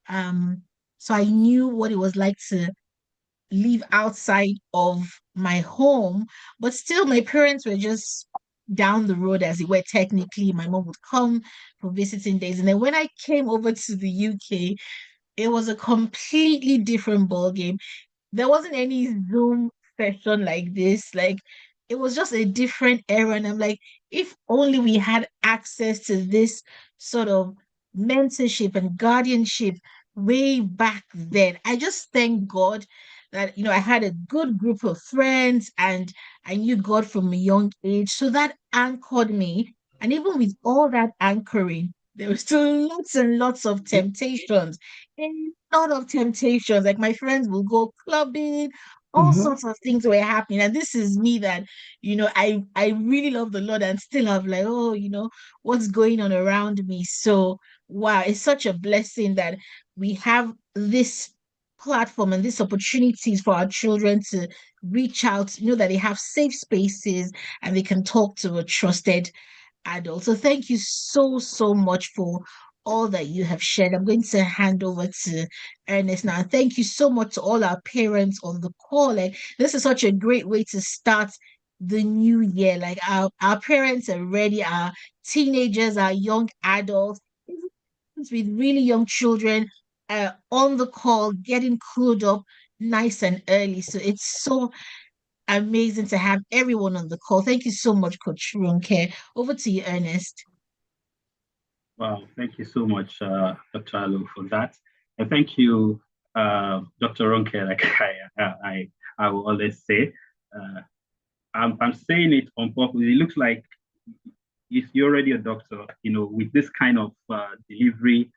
Um, so I knew what it was like to live outside of my home, but still my parents were just down the road as it were technically. My mom would come for visiting days. And then when I came over to the UK, it was a completely different ball game. There wasn't any Zoom session like this. Like it was just a different era. And I'm like, if only we had access to this sort of mentorship and guardianship way back then. I just thank God that, I had a good group of friends and I knew God from a young age. So that anchored me. And even with all that anchoring, there were still lots and lots of temptations, a lot of temptations. Like my friends will go clubbing, all Mm-hmm. sorts of things were happening. And this is me that, I really love the Lord and still have like, oh, what's going on around me. So wow, it's such a blessing that we have this platform and these opportunities for our children to reach out, that they have safe spaces and they can talk to a trusted adult. So thank you so much for all that you have shared. I'm going to hand over to Ernest now. Thank you so much to all our parents on the call. Like this is such a great way to start the new year. Like our parents are ready, our teenagers, our young adults, even with really young children on the call, getting clued up nice and early. So it's so amazing to have everyone on the call. Thank you so much, Coach Ronke. Over to you, Ernest. Wow, thank you so much, Dr. Alu, for that. And thank you, Dr. Ronke, like I will always say. Uh, I'm saying it on purpose. It looks like if you're already a doctor, with this kind of delivery,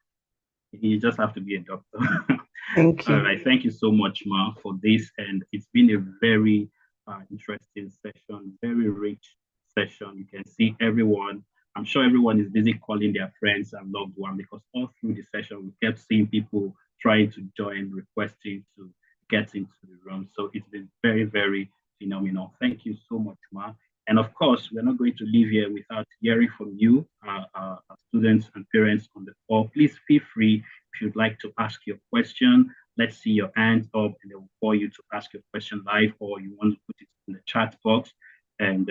you just have to be a doctor. Thank All you. right. Thank you so much, Ma, for this. And it's been a very interesting session, very rich session. You can see everyone. I'm sure everyone is busy calling their friends and loved one because all through the session, we kept seeing people trying to join, requesting to get into the room. So it's been very, very phenomenal. Thank you so much, Ma. And of course, we're not going to leave here without hearing from you, students and parents on the call. Please feel free if you'd like to ask your question. Let's see your hand up and they will call you to ask your question live, or you want to put it in the chat box and,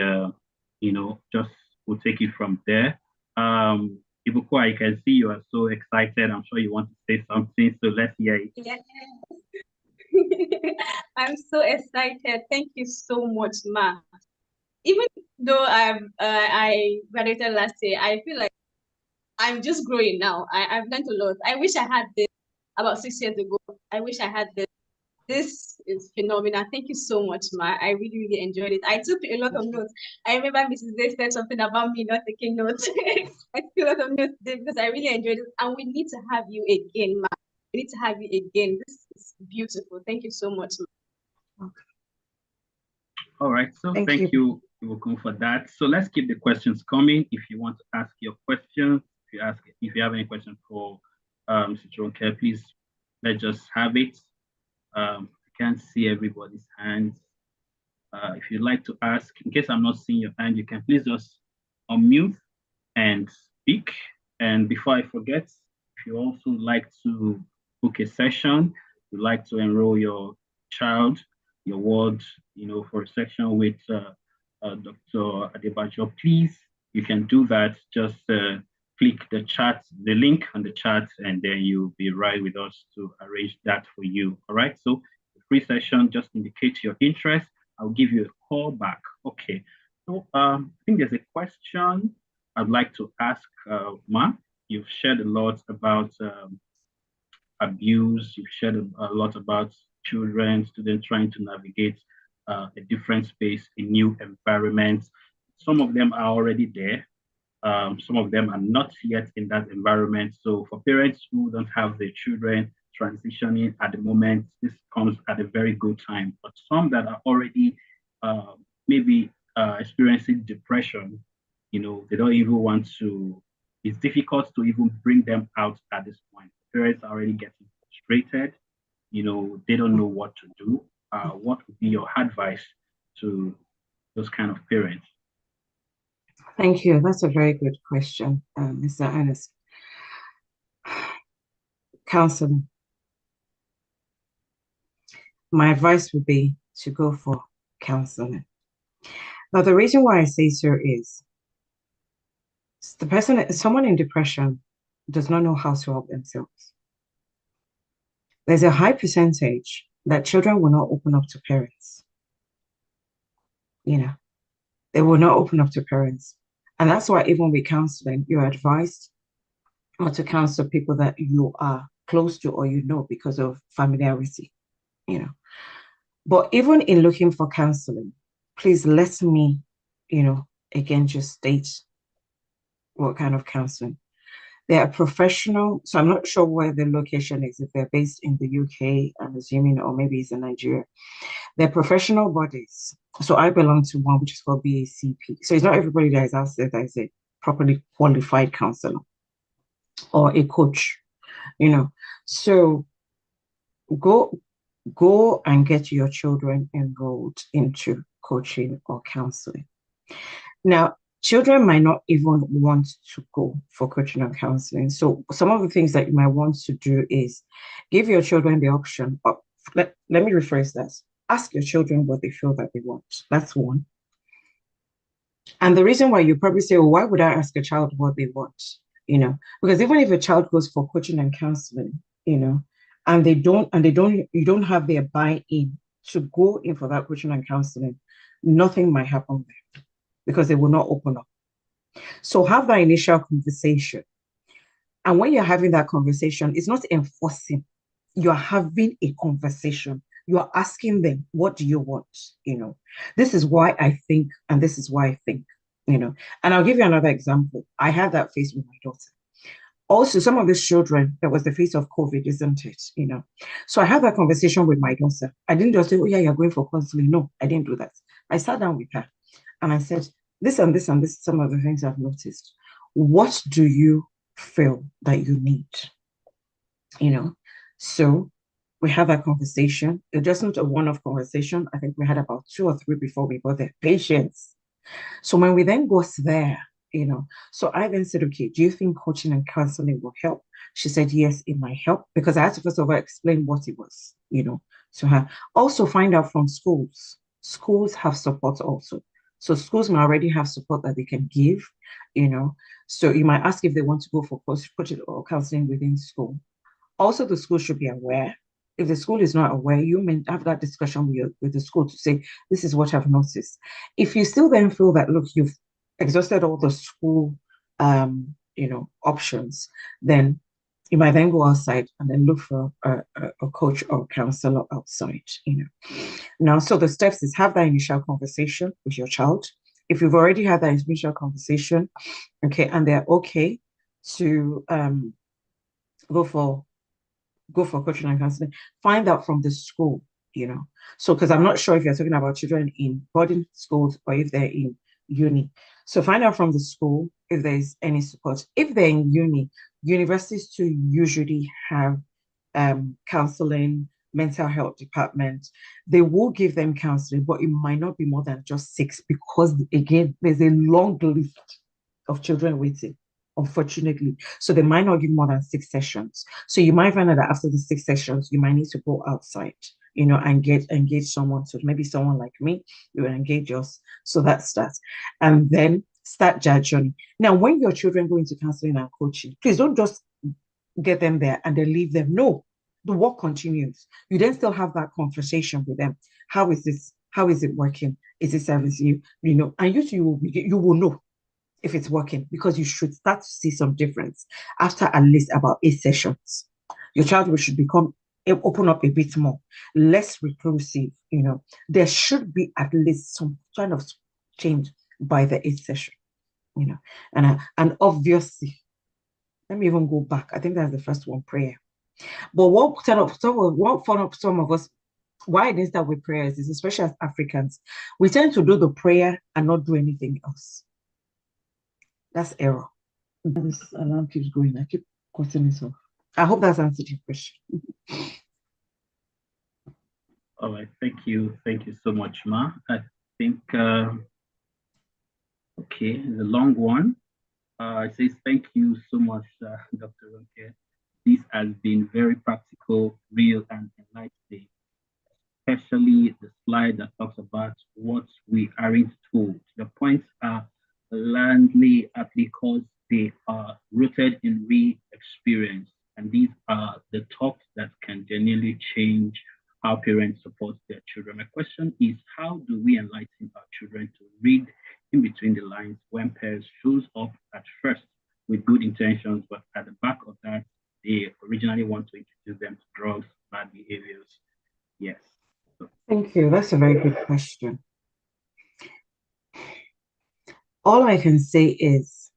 just we'll take it from there. Ibukwa, I can see you are so excited. I'm sure you want to say something, so let's hear it. Yeah. I'm so excited. Thank you so much, Ma. Even though I graduated last year, I feel like I'm just growing now. I've learned a lot. I wish I had this about 6 years ago. I wish I had this. This is phenomenal. Thank you so much, Ma. I really, really enjoyed it. I took a lot of notes. I remember Mrs. Day said something about me not taking notes. I took a lot of notes today because I really enjoyed it. And we need to have you again, Ma. We need to have you again. This is beautiful. Thank you so much, Ma. Okay. All right, so Thank thank you. you, Ibukun, for that. So let's keep the questions coming. If you want to ask your questions, if you have any question for Mr. Tronke, please let's just have it. I can't see everybody's hands. If you'd like to ask, in case I'm not seeing your hand, you can please just unmute and speak. And before I forget, if you also like to book a session, you'd like to enroll your child, your ward, for a session with Dr. Adebajo, please, you can do that. Just click the link on the chat, and then you'll be right with us to arrange that for you. All right. So the free session, just indicate your interest, I'll give you a call back. Okay. So I think there's a question I'd like to ask Ma. You've shared a lot about abuse. You've shared a lot about children, students trying to navigate a different space, a new environment. Some of them are already there. Some of them are not yet in that environment. So for parents who don't have their children transitioning at the moment, this comes at a very good time. But some that are already uh, maybe experiencing depression, they don't even want to, it's difficult to even bring them out at this point. Parents are already getting frustrated, they don't know what to do. What would be your advice to those kind of parents? Thank you. That's a very good question, Mr. Ernest. Counseling. My advice would be to go for counseling. Now, the reason why I say so is someone in depression does not know how to help themselves. There's a high percentage that children will not open up to parents. They will not open up to parents. And that's why even with counseling, you're advised not to counsel people that you are close to or because of familiarity. But even in looking for counseling, please let me, again, just state what kind of counseling. They are professional. So I'm not sure where the location is, if they're based in the UK, I'm assuming, or maybe it's in Nigeria. They're professional bodies. So I belong to one which is called BACP. So it's not everybody that is out there that is a properly qualified counselor or a coach, So go and get your children enrolled into coaching or counseling. Now, children might not even want to go for coaching and counseling. So some of the things that you might want to do is give your children the option. Let me rephrase this. Ask your children what they feel that they want. That's one. And the reason why you probably say, well, why would I ask a child what they want? Because even if a child goes for coaching and counseling, and you don't have their buy-in to go in for that coaching and counseling, nothing might happen there because they will not open up. So have that initial conversation. And when you're having that conversation, it's not enforcing. You're having a conversation. You're asking them, what do you want? This is why I think, and this is why I think, And I'll give you another example. I had that face with my daughter. Also, some of these children, that was the face of COVID, isn't it? So I had that conversation with my daughter. I didn't just say, oh yeah, you're going for counseling. No, I didn't do that. I sat down with her and I said, this and this and this, some of the things I've noticed. What do you feel that you need? So we had that conversation. It wasn't a one-off conversation. I think we had about 2 or 3 before we got there. Patience. So when we then got there, so I then said, okay, do you think coaching and counseling will help? She said, yes, it might help, because I had to first of all explain what it was, to her. Also find out from schools. Schools have support also. So schools may already have support that they can give, So you might ask if they want to go for coaching or counseling within school. Also, the school should be aware. If the school is not aware, you may have that discussion with the school to say, this is what I've noticed. If you still then feel that, look, you've exhausted all the school, options, then you might then go outside and then look for a coach or counselor outside, Now, so the steps is have that initial conversation with your child. If you've already had that initial conversation, okay, and they're okay to go for coaching and counseling, find out from the school, So, because I'm not sure if you're talking about children in boarding schools or if they're in uni. So find out from the school if there's any support. If they're in uni, universities too usually have counseling, mental health department. They will give them counseling, but it might not be more than just 6 because, again, there's a long list of children waiting, unfortunately. So they might not give more than 6 sessions. So you might find out that after the 6 sessions, you might need to go outside, and engage someone. So maybe someone like me, you will engage us. So that's that. And then start their journey. Now, when your children go into counseling and coaching, please don't just get them there and then leave them. No, the work continues. You then still have that conversation with them. How is this? How is it working? Is it servicing you? You know, and you will know if it's working, because you should start to see some difference after at least about 8 sessions. Your child should become open up a bit more, less reclusive. You know, there should be at least some kind of change by the 8th session. You know, and obviously, let me even go back. I think that's the first one, prayer. But what some of us, why I didn't start with prayers is, especially as Africans, we tend to do the prayer and not do anything else. That's error. This alarm keeps going. I keep cutting this off. I hope that's answered your question. All right, thank you so much, Ma. I think okay, the long one. It says thank you so much, Dr. Ronke. This has been very practical, real, and enlightening, especially the slide that talks about what we aren't told. The points are landly because they are rooted in real experience. And these are the talks that can genuinely change how parents support their children. My question is, how do we enlighten our children to read in between the lines when parents shows up at first with good intentions, but at the back of that, they originally want to introduce them to drugs, bad behaviors? Yes. Thank you. That's a very good question. All I can say is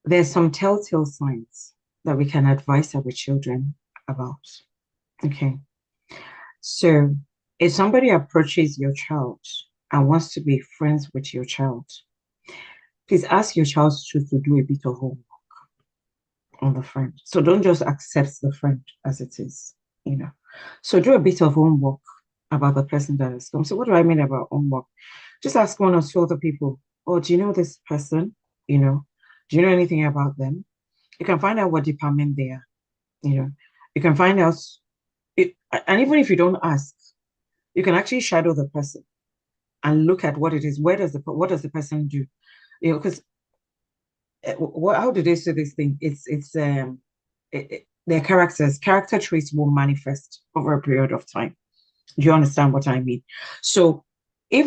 there's some telltale signs that we can advise our children about. Okay. So if somebody approaches your child and wants to be friends with your child, please ask your child to do a bit of homework on the friend. So don't just accept the friend as it is, you know. So do a bit of homework about the person that has come. So what do I mean about homework? Just ask one or two other people, oh, do you know this person? You know, do you know anything about them? You can find out what department they are, you know. You can find out, and even if you don't ask, you can actually shadow the person and look at what it is. What does the person do? You know, because how do they say this thing? Their character traits will manifest over a period of time. Do you understand what I mean? So if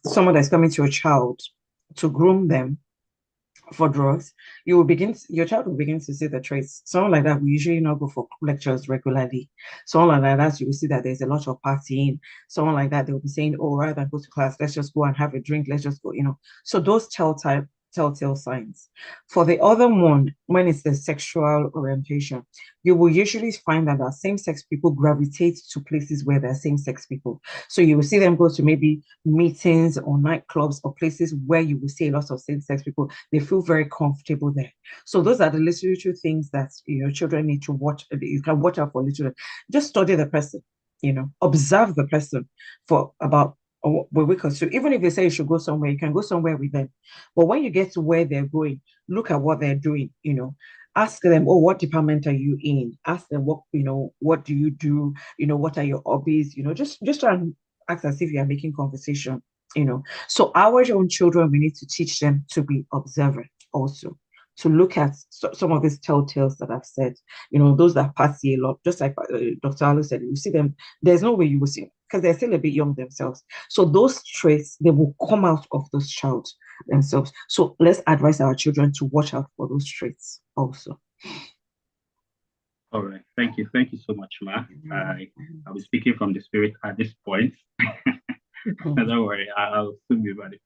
someone that's coming to a child to groom them for drugs, your child will begin to see the traits. Someone like that will usually not go for lectures regularly. Someone like that, you will see that there's a lot of partying. Someone like that, they will be saying, oh, rather than go to class, let's just go and have a drink. Let's just go, you know. So those telltale signs. For the other one, when it's the sexual orientation, you will usually find that our same-sex people gravitate to places where there are same-sex people. So you will see them go to maybe meetings or nightclubs or places where you will see a lot of same-sex people. They feel very comfortable there. So those are the little things that your children need to watch. You can watch out for little. Just study the person, you know, observe the person for about a week or two. Even if they say you should go somewhere, you can go somewhere with them. But when you get to where they're going, look at what they're doing, you know. Ask them, oh, what department are you in? Ask them what do you do? You know, what are your hobbies? You know, just try and act as if you are making conversation, you know. So our own children, we need to teach them to be observant also, to look at some of these telltales that I've said, you know, those that party a lot, just like Dr. Alu said, you see them, there's no way you will see, because they're still a bit young themselves. So those traits, they will come out of those child themselves. So let's advise our children to watch out for those traits also. All right. Thank you so much, Ma. I'll be speaking from the spirit at this point. Don't worry, I'll soon be ready.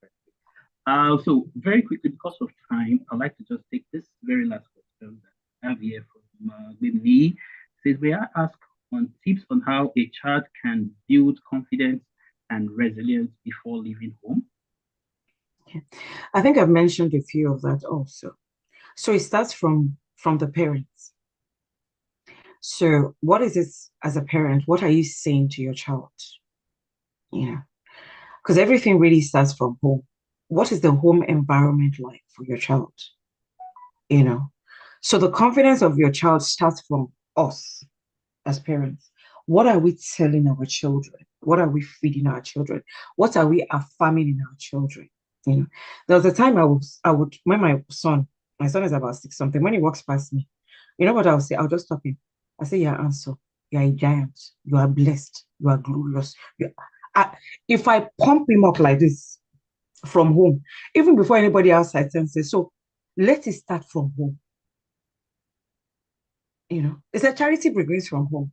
So very quickly, because of time, I'd like to just take this very last question that I have here from me. Says, may I ask on tips on how a child can build confidence and resilience before leaving home? Okay. I think I've mentioned a few of that also. So it starts from the parents. So what is it as a parent? What are you saying to your child? You know, because everything really starts from home. What is the home environment like for your child? You know, so the confidence of your child starts from us as parents. What are we telling our children? What are we feeding our children? What are we affirming in our children? You know, there was a time I would when my son is about 6 something, when he walks past me, you know what I would say? I'll just stop him. I say, yeah, answer. You are a giant. You are blessed. You are glorious. If I pump him up like this from home, even before anybody outside senses, so let it start from home. It's a charity begins from home.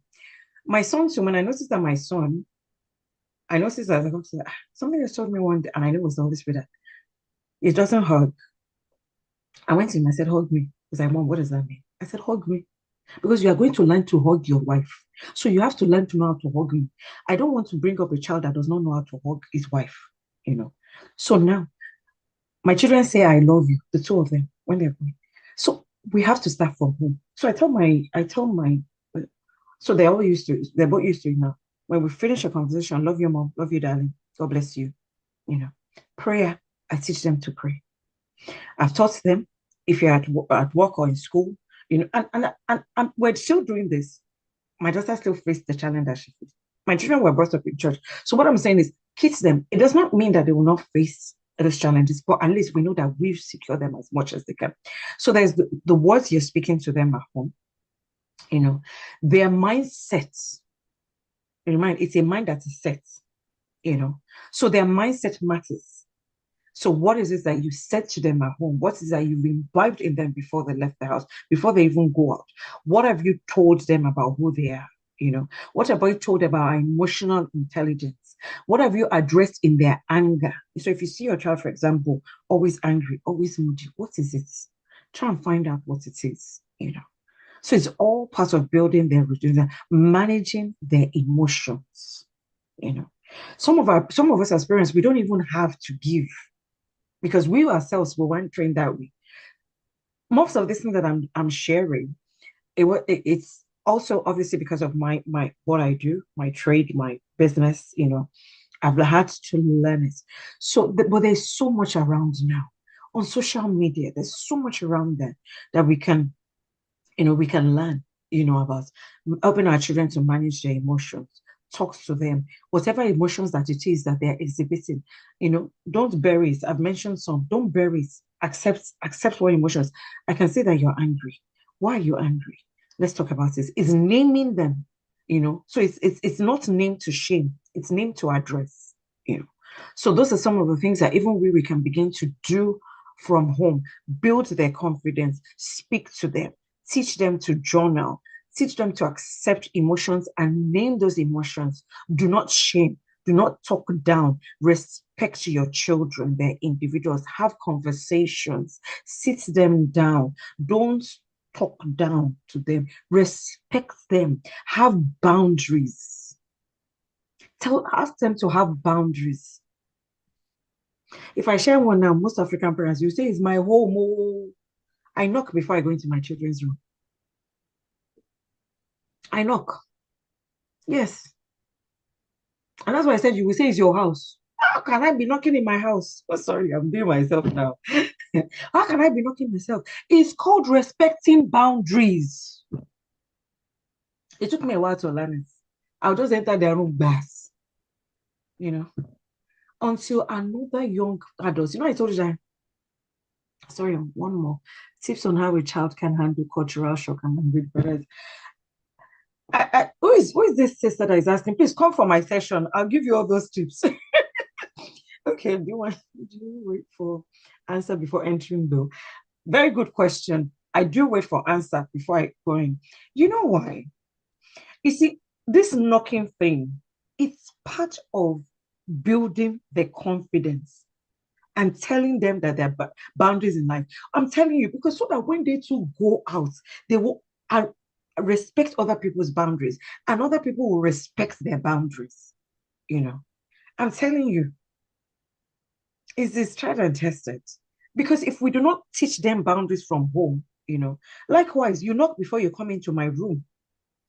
My son, so when I noticed that my son, I noticed that something just told me one day, and I knew it was the Holy Spirit, that it doesn't hug. I went to him, I said, hug me. He's like, Mom, what does that mean? I said, hug me. Because you are going to learn to hug your wife. So you have to learn to know how to hug me. I don't want to bring up a child that does not know how to hug his wife, So now, my children say, I love you, the two of them, when they're going. So we have to start from home. So so they're both used to it now. When we finish a conversation, love you, Mom, love you, darling, God bless you. Prayer, I teach them to pray. I've taught them, if you're at work or in school, and we're still doing this. My daughter still faced the challenge that she faced. My children were brought up in church. So what I'm saying is, teach them. It does not mean that they will not face those challenges, but at least we know that we've secured them as much as they can. So there's the words you're speaking to them at home, their mindsets. It's a mind that is set, so their mindset matters. So what is it that you said to them at home? What is that you've imbibed in them before they left the house, before they even go out? What have you told them about who they are? What have you told about emotional intelligence? What have you addressed in their anger? So if you see your child, for example, always angry, always moody, what is it? Try and find out what it is, So it's all part of building their routine, managing their emotions, Some of us as parents, we don't even have to give, because we ourselves weren't trained that way. Most of this thing that I'm sharing, it's also obviously because of my what I do, my trade, my business. I've had to learn it. So, but there's so much around now on social media. There's so much around there that we can learn, about helping our children to manage their emotions. Talk to them, whatever emotions that it is that they're exhibiting. Don't bury it. I've mentioned some. Don't bury it. Accept what emotions. I can say that you're angry. Why are you angry? Let's talk about this. It's naming them. So it's not named to shame. It's named to address. So those are some of the things that even we can begin to do from home. Build their confidence. Speak to them. Teach them to journal. Teach them to accept emotions and name those emotions. Do not shame. Do not talk down. Respect your children, their individuals. Have conversations. Sit them down. Don't talk down to them. Respect them. Have boundaries. Ask them to have boundaries. If I share one now, most African parents, you say, it's my home. Oh. I knock before I go into my children's room. I knock. Yes. And that's why I said you will say it's your house. How can I be knocking in my house? Oh, sorry, I'm doing myself now. How can I be knocking myself? It's called respecting boundaries. It took me a while to learn it. I'll just enter their room, bass. Until another young adult. I told you that. Sorry, one more. Tips on how a child can handle cultural shock and language barriers. Who is this sister that is asking? Please come for my session. I'll give you all those tips. Okay, do you wait for answer before entering though? Very good question. I do wait for answer before I go in. You know why? You see, this knocking thing, it's part of building their confidence and telling them that there are boundaries in life. I'm telling you, because so that when they too go out, they will respect other people's boundaries and other people will respect their boundaries. I'm telling you, is this tried and tested? Because if we do not teach them boundaries from home, likewise, you knock before you come into my room,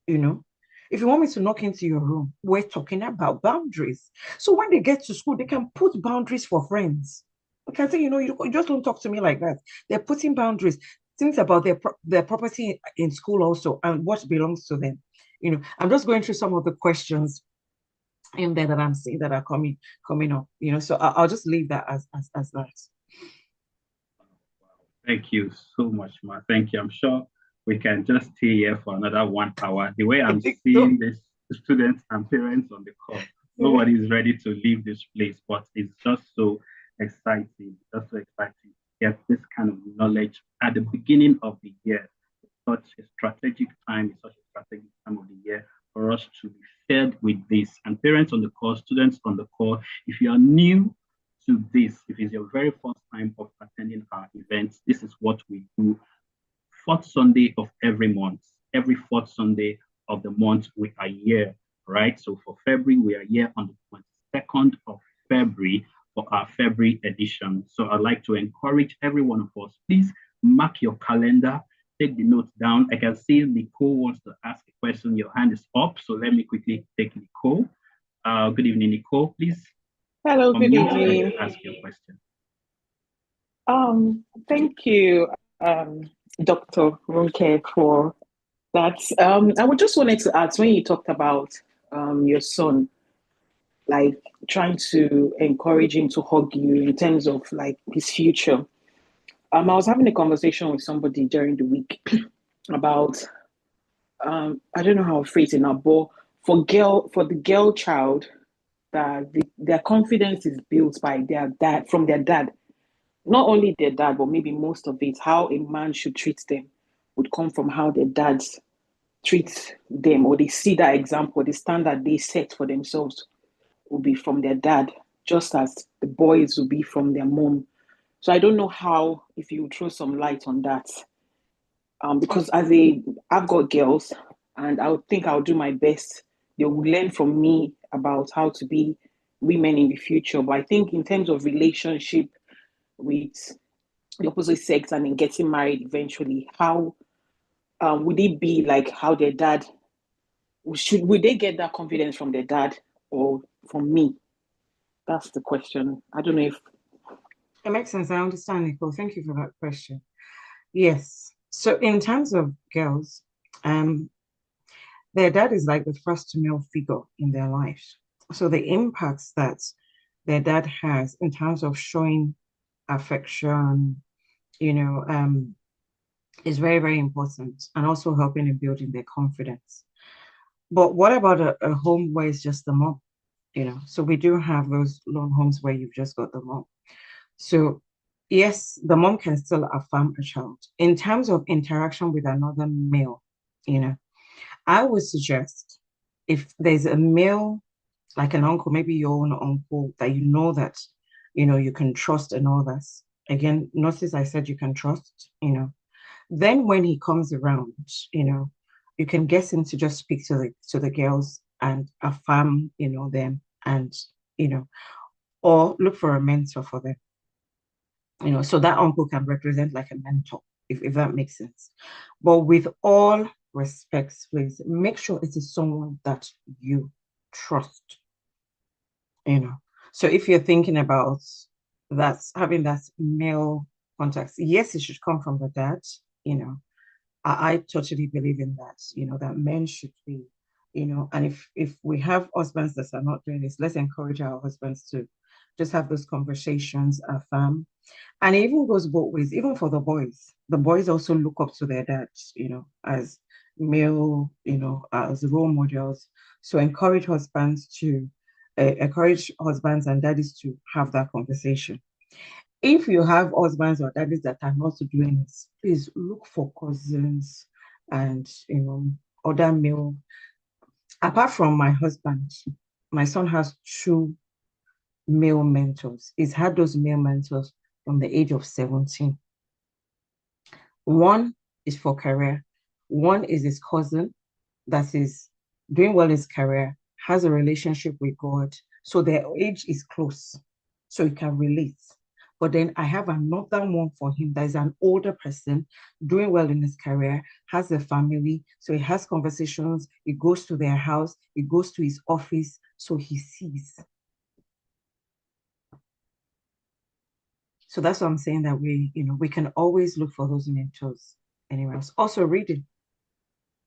If you want me to knock into your room, we're talking about boundaries. So when they get to school, they can put boundaries for friends. They can say, you just don't talk to me like that. They're putting boundaries, things about their property in school also, and what belongs to them. I'm just going through some of the questions in there that I'm seeing that are coming up. So I'll just leave that as that. Thank you so much, Ma. Thank you. I'm sure we can just stay here for another 1 hour. The way I I'm think so. seeing this students and parents on the call, nobody is ready to leave this place, but it's just so exciting, just so exciting to get this kind of knowledge at the beginning of the year. Such a strategic time, it's such a strategic time of the year for us to be fed with this. And parents on the call, students on the call, if you are new to this, if it's your very first time of attending our events, this is what we do fourth Sunday of every month. Every fourth Sunday of the month, we are here, right? So for February, we are here on the 22nd of February for our February edition. So I'd like to encourage every one of us, please mark your calendar, take the notes down. I can see Nicole wants to ask a question. Your hand is up. So let me quickly take Nicole. Good evening, Nicole. Please Hello, good unmute evening. and ask your question. Thank you, Dr. Runke, for that. I would just wanted to ask when you talked about your son, like trying to encourage him to hug you in terms of like his future. I was having a conversation with somebody during the week about I don't know how to phrase it now, but for the girl child, that their confidence is built by their dad from their dad. Not only their dad, but maybe most of it, how a man should treat them would come from how their dads treat them, or they see that example, the standard they set for themselves will be from their dad, just as the boys will be from their mom. So I don't know how, if you throw some light on that, because I've got girls, and I would think I'll do my best. They will learn from me about how to be women in the future. But I think in terms of relationship with the opposite sex and in getting married eventually, how would it be like how their dad would they get that confidence from their dad or from me? That's the question. I don't know if It makes sense. I understand, Nicole. Thank you for that question. Yes. So in terms of girls, um, their dad is like the first male figure in their lives. So the impacts that their dad has in terms of showing affection, you know, is very, very important, and also helping in building their confidence. But what about a home where it's just the mom? So we do have those lone homes where you've just got the mom. So yes, the mom can still affirm a child. In terms of interaction with another male, you know, I would suggest if there's a male, like an uncle, maybe your own uncle, that that, you can trust and all that. Again, notice I said you can trust, then when he comes around, you can get him to just speak to the girls and affirm, them, and, or look for a mentor for them, so that uncle can represent like a mentor, if that makes sense. But with all respects, please make sure it is someone that you trust, So if you're thinking about that, having that male contacts, yes, it should come from the dad, I totally believe in that, that men should be, and if we have husbands that are not doing this, let's encourage our husbands to just have those conversations, affirm. And it even goes both ways, even for the boys. The boys also look up to their dads, as male, as role models. So encourage husbands and daddies to have that conversation. If you have husbands or daddies that are not doing it, please look for cousins and, other male. Apart from my husband, my son has two male mentors. He's had those male mentors from the age of 17. One is for career. One is his cousin that is doing well in his career, has a relationship with God. So their age is close. So you can relate. But then I have another one for him that is an older person doing well in his career, has a family. So he has conversations. He goes to their house. He goes to his office. So he sees. So that's what I'm saying, that we can always look for those mentors anywhere else. Also reading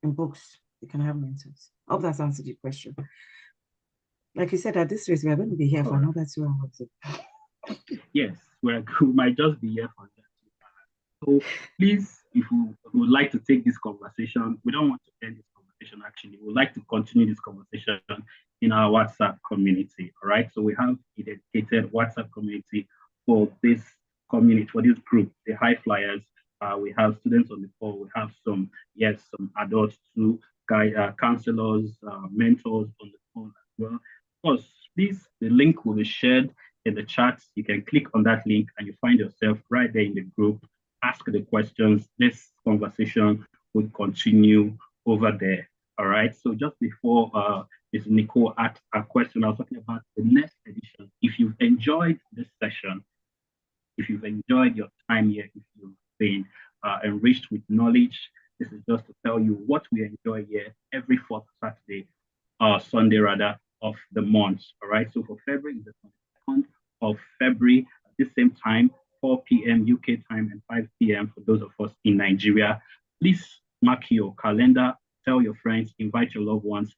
in books, you can have mentors. I hope that's answered your question. Like you said, at this rate, we're going to be here for another 2 hours. Yes, we might just be here for that. So please, if we would like to take this conversation, we don't want to end this conversation actually. We would like to continue this conversation in our WhatsApp community. All right. So we have a dedicated WhatsApp community for this community, for this group, the high flyers. We have students on the call. We have some, yes, some adults too, counselors, mentors on the call as well. Of course, please, the link will be shared in the chat. You can click on that link and you find yourself right there in the group. Ask the questions. This conversation will continue over there. All right. So just before Ms. Nicole asked a question, I was talking about the next edition. If you've enjoyed this session, if you've enjoyed your time here, if you've been enriched with knowledge, this is just to tell you what we enjoy here every fourth Saturday, Sunday rather, of the month. All right. So for February, the 22nd of February at the same time, 4 p.m. UK time and 5 p.m. for those of us in Nigeria. Please mark your calendar, tell your friends, invite your loved ones,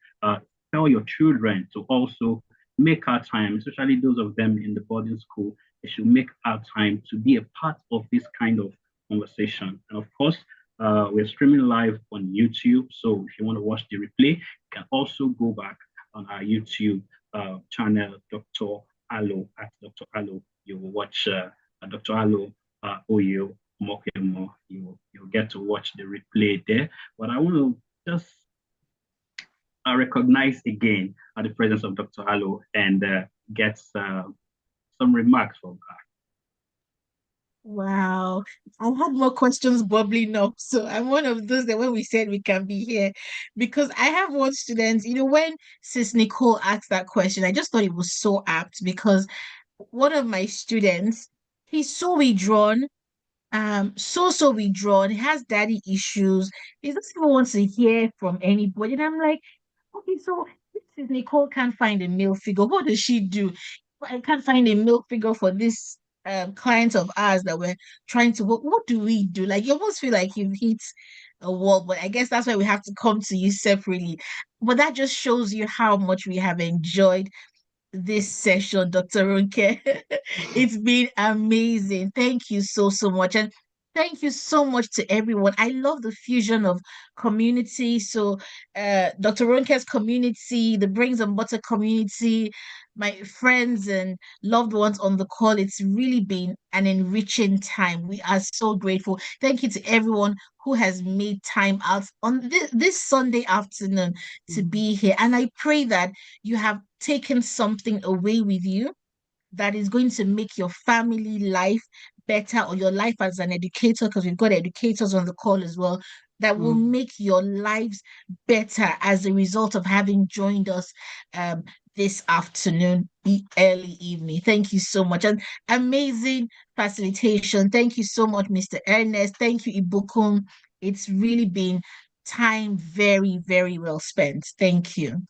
tell your children to also make our time, especially those of them in the boarding school. They should make our time to be a part of this kind of conversation. And of course, we're streaming live on YouTube. So if you want to watch the replay, you can also go back on our YouTube channel, Dr. Alo, at Dr. Alo. You will watch Dr. Alo Ohio-Omonkhomion. You'll get to watch the replay there. But I want to just recognize again the presence of Dr. Alo and get some remarks from her. Wow. I had more questions bubbling up. So I'm one of those that when we said we can be here, because I have one student, when Sis Nicole asked that question, I just thought it was so apt because one of my students, he's so withdrawn, so withdrawn. He has daddy issues. He doesn't even want to hear from anybody. And I'm like, okay, so this is Nicole can't find a male figure. What does she do? I can't find a male figure for this client of ours that we're trying to work. What do we do? Like you almost feel like you've hit a wall, but I guess that's why we have to come to you separately. But that just shows you how much we have enjoyed this session, Dr. Runke. It's been amazing. Thank you so much. And thank you so much to everyone. I love the fusion of community. So Dr. Runke's community, the Brains and Butter community, my friends and loved ones on the call. It's really been an enriching time. We are so grateful. Thank you to everyone who has made time out on this Sunday afternoon to be here. And I pray that you have taken something away with you that is going to make your family life better or your life as an educator, because we've got educators on the call as well, that will make your lives better as a result of having joined us this afternoon, early evening. Thank you so much. And amazing facilitation. Thank you so much, Mr. Ernest. Thank you, Ibukun. It's really been time very, very well spent. Thank you.